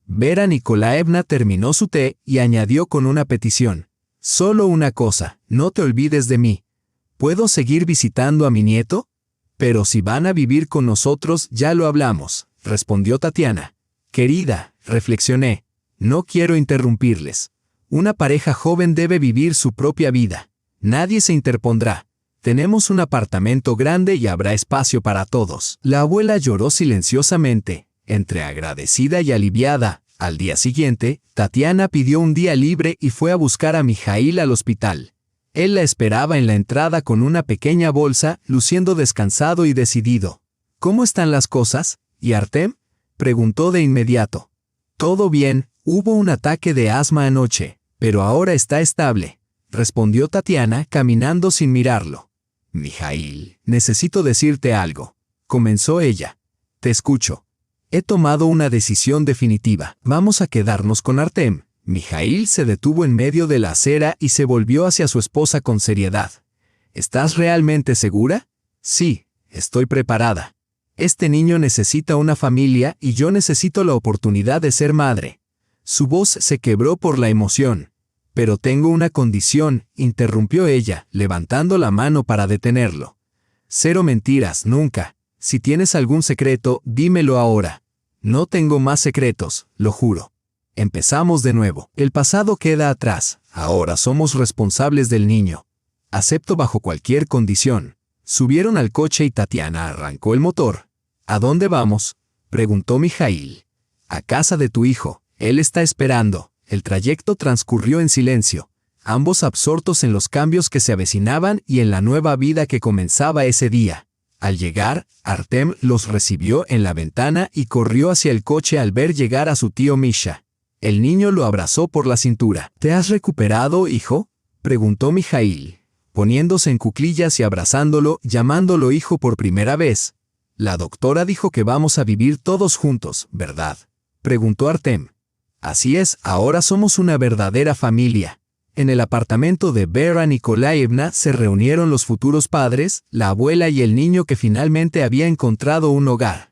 Vera Nikolaevna terminó su té y añadió con una petición. Solo una cosa, no te olvides de mí. ¿Puedo seguir visitando a mi nieto? Pero si van a vivir con nosotros ya lo hablamos, respondió Tatiana. Querida, reflexioné, no quiero interrumpirles. Una pareja joven debe vivir su propia vida. Nadie se interpondrá. Tenemos un apartamento grande y habrá espacio para todos. La abuela lloró silenciosamente, entre agradecida y aliviada. Al día siguiente, Tatiana pidió un día libre y fue a buscar a Mikhail al hospital. Él la esperaba en la entrada con una pequeña bolsa, luciendo descansado y decidido. ¿Cómo están las cosas? ¿Y Artem? Preguntó de inmediato. Todo bien, hubo un ataque de asma anoche, pero ahora está estable, respondió Tatiana caminando sin mirarlo. Mikhail, necesito decirte algo, comenzó ella. Te escucho. He tomado una decisión definitiva. Vamos a quedarnos con Artem. Mikhail se detuvo en medio de la acera y se volvió hacia su esposa con seriedad. ¿Estás realmente segura? Sí, estoy preparada. Este niño necesita una familia y yo necesito la oportunidad de ser madre. Su voz se quebró por la emoción. Pero tengo una condición, interrumpió ella, levantando la mano para detenerlo. Cero mentiras, nunca. Si tienes algún secreto, dímelo ahora. No tengo más secretos, lo juro. Empezamos de nuevo. El pasado queda atrás. Ahora somos responsables del niño. Acepto bajo cualquier condición. Subieron al coche y Tatiana arrancó el motor. ¿A dónde vamos?, preguntó Mikhail. A casa de tu hijo. Él está esperando. El trayecto transcurrió en silencio, ambos absortos en los cambios que se avecinaban y en la nueva vida que comenzaba ese día. Al llegar, Artem los recibió en la ventana y corrió hacia el coche al ver llegar a su tío Misha. El niño lo abrazó por la cintura. ¿Te has recuperado, hijo?, preguntó Mikhail, poniéndose en cuclillas y abrazándolo, llamándolo hijo por primera vez. La doctora dijo que vamos a vivir todos juntos, ¿verdad?, preguntó Artem. Así es, ahora somos una verdadera familia. En el apartamento de Vera Nikolaevna se reunieron los futuros padres, la abuela y el niño que finalmente había encontrado un hogar.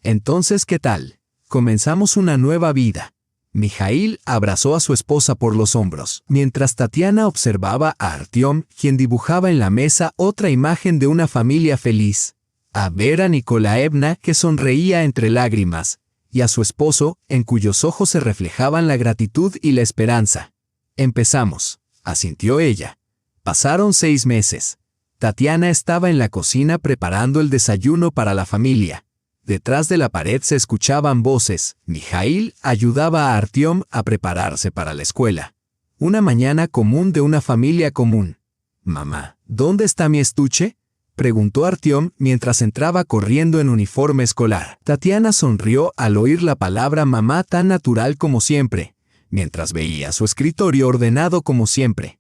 Entonces, ¿qué tal? Comenzamos una nueva vida. Mikhail abrazó a su esposa por los hombros, mientras Tatiana observaba a Artyom, quien dibujaba en la mesa otra imagen de una familia feliz. A Vera Nikolaevna, que sonreía entre lágrimas, y a su esposo, en cuyos ojos se reflejaban la gratitud y la esperanza. Empezamos, asintió ella. Pasaron 6 meses. Tatiana estaba en la cocina preparando el desayuno para la familia. Detrás de la pared se escuchaban voces. Mikhail ayudaba a Artyom a prepararse para la escuela. Una mañana común de una familia común. «Mamá, ¿dónde está mi estuche?», preguntó Artyom mientras entraba corriendo en uniforme escolar. Tatiana sonrió al oír la palabra mamá tan natural como siempre, mientras veía su escritorio ordenado como siempre.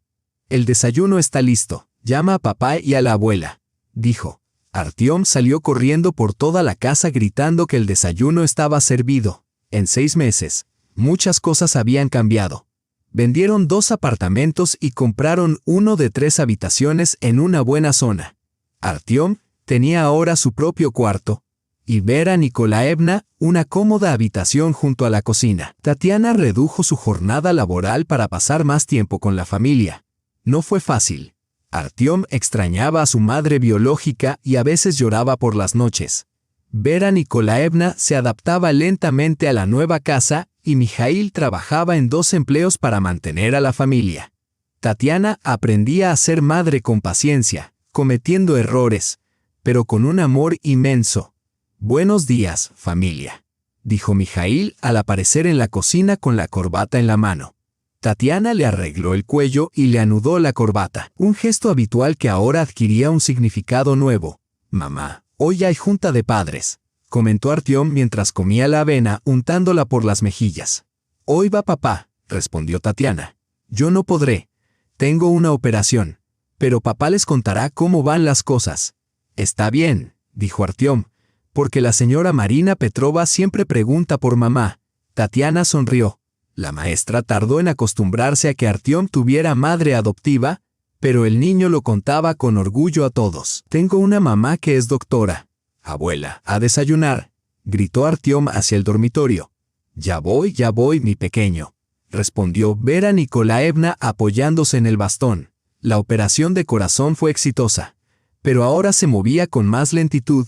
«El desayuno está listo, llama a papá y a la abuela», dijo. Artyom salió corriendo por toda la casa gritando que el desayuno estaba servido. En 6 meses, muchas cosas habían cambiado. Vendieron 2 apartamentos y compraron uno de 3 habitaciones en una buena zona. Artyom tenía ahora su propio cuarto, y Vera Nikolaevna una cómoda habitación junto a la cocina. Tatiana redujo su jornada laboral para pasar más tiempo con la familia. No fue fácil. Artyom extrañaba a su madre biológica y a veces lloraba por las noches. Vera Nikolaevna se adaptaba lentamente a la nueva casa y Mikhail trabajaba en 2 empleos para mantener a la familia. Tatiana aprendía a ser madre con paciencia, cometiendo errores, pero con un amor inmenso. «Buenos días, familia», dijo Mikhail al aparecer en la cocina con la corbata en la mano. Tatiana le arregló el cuello y le anudó la corbata, un gesto habitual que ahora adquiría un significado nuevo. «Mamá, hoy hay junta de padres», comentó Artyom mientras comía la avena untándola por las mejillas. «Hoy va papá», respondió Tatiana. Yo no podré. Tengo una operación. Pero papá les contará cómo van las cosas. Está bien, dijo Artyom, porque la señora Marina Petrova siempre pregunta por mamá. Tatiana sonrió. La maestra tardó en acostumbrarse a que Artyom tuviera madre adoptiva, pero el niño lo contaba con orgullo a todos. Tengo una mamá que es doctora. Abuela, a desayunar, gritó Artyom hacia el dormitorio. Ya voy, mi pequeño, respondió Vera Nikolaevna apoyándose en el bastón. La operación de corazón fue exitosa, pero ahora se movía con más lentitud.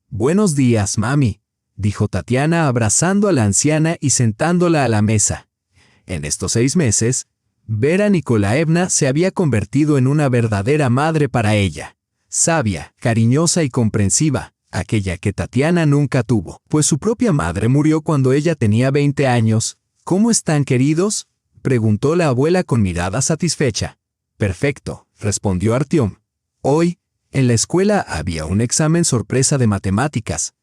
Buenos días, mami, dijo Tatiana abrazando a la anciana y sentándola a la mesa. En estos 6 meses, Vera Nikolaevna se había convertido en una verdadera madre para ella. Sabia, cariñosa y comprensiva, aquella que Tatiana nunca tuvo, pues su propia madre murió cuando ella tenía 20 años. ¿Cómo están, queridos?, preguntó la abuela con mirada satisfecha. Perfecto, respondió Artyom. Hoy, en la escuela había un examen sorpresa de matemáticas,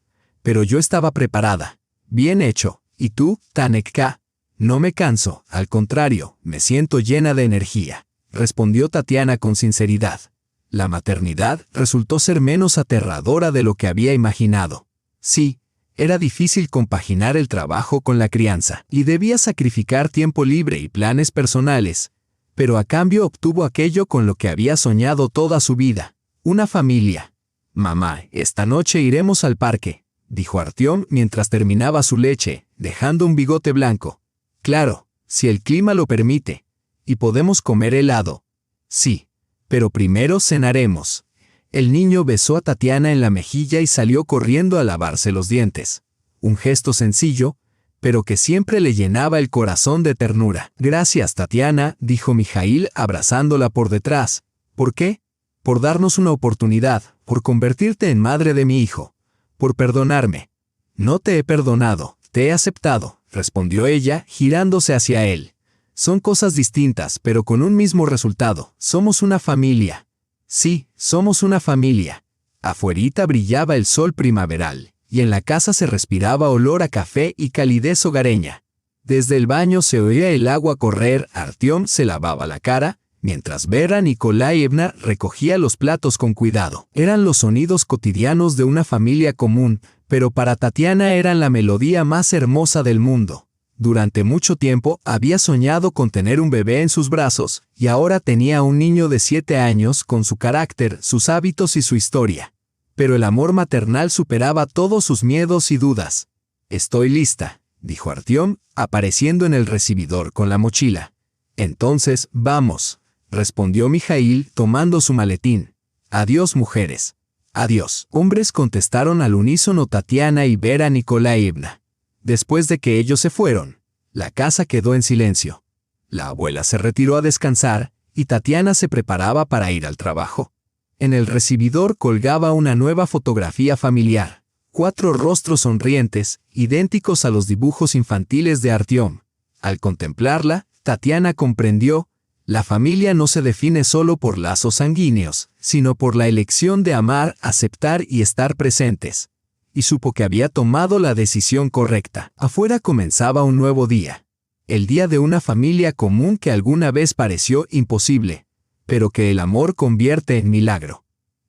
pero yo estaba preparada. Bien hecho. ¿Y tú, Tanetka? No me canso, al contrario, me siento llena de energía, respondió Tatiana con sinceridad. La maternidad resultó ser menos aterradora de lo que había imaginado. Sí, era difícil compaginar el trabajo con la crianza, y debía sacrificar tiempo libre y planes personales, pero a cambio obtuvo aquello con lo que había soñado toda su vida: una familia. Mamá, esta noche iremos al parque, dijo Artyom mientras terminaba su leche, dejando un bigote blanco. Claro, si el clima lo permite. ¿Y podemos comer helado? Sí, pero primero cenaremos. El niño besó a Tatiana en la mejilla y salió corriendo a lavarse los dientes. Un gesto sencillo, pero que siempre le llenaba el corazón de ternura. Gracias, Tatiana, dijo Mijaíl abrazándola por detrás. ¿Por qué? Por darnos una oportunidad, por convertirte en madre de mi hijo, por perdonarme. No te he perdonado, te he aceptado, respondió ella, girándose hacia él. Son cosas distintas, pero con un mismo resultado. Somos una familia. Sí, somos una familia. Afuerita brillaba el sol primaveral, y en la casa se respiraba olor a café y calidez hogareña. Desde el baño se oía el agua correr. Artyom se lavaba la cara, mientras Vera Nikolaevna recogía los platos con cuidado. Eran los sonidos cotidianos de una familia común, pero para Tatiana eran la melodía más hermosa del mundo. Durante mucho tiempo había soñado con tener un bebé en sus brazos, y ahora tenía un niño de 7 años con su carácter, sus hábitos y su historia. Pero el amor maternal superaba todos sus miedos y dudas. Estoy lista, dijo Artyom, apareciendo en el recibidor con la mochila. Entonces, vamos, respondió Mijaíl tomando su maletín. Adiós, mujeres. Adiós. Hombres, contestaron al unísono Tatiana y Vera Nikolaevna. Después de que ellos se fueron, la casa quedó en silencio. La abuela se retiró a descansar y Tatiana se preparaba para ir al trabajo. En el recibidor colgaba una nueva fotografía familiar. 4 rostros sonrientes, idénticos a los dibujos infantiles de Artyom. Al contemplarla, Tatiana comprendió: la familia no se define solo por lazos sanguíneos, sino por la elección de amar, aceptar y estar presentes. Y supo que había tomado la decisión correcta. Afuera comenzaba un nuevo día. El día de una familia común que alguna vez pareció imposible, pero que el amor convierte en milagro.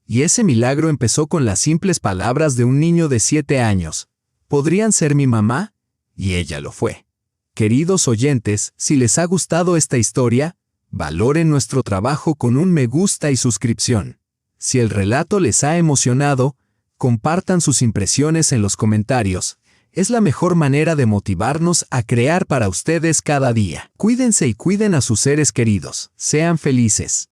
Y ese milagro empezó con las simples palabras de un niño de 7 años. ¿Podrían ser mi mamá? Y ella lo fue. Queridos oyentes, si les ha gustado esta historia, valoren nuestro trabajo con un me gusta y suscripción. Si el relato les ha emocionado, compartan sus impresiones en los comentarios. Es la mejor manera de motivarnos a crear para ustedes cada día. Cuídense y cuiden a sus seres queridos. Sean felices.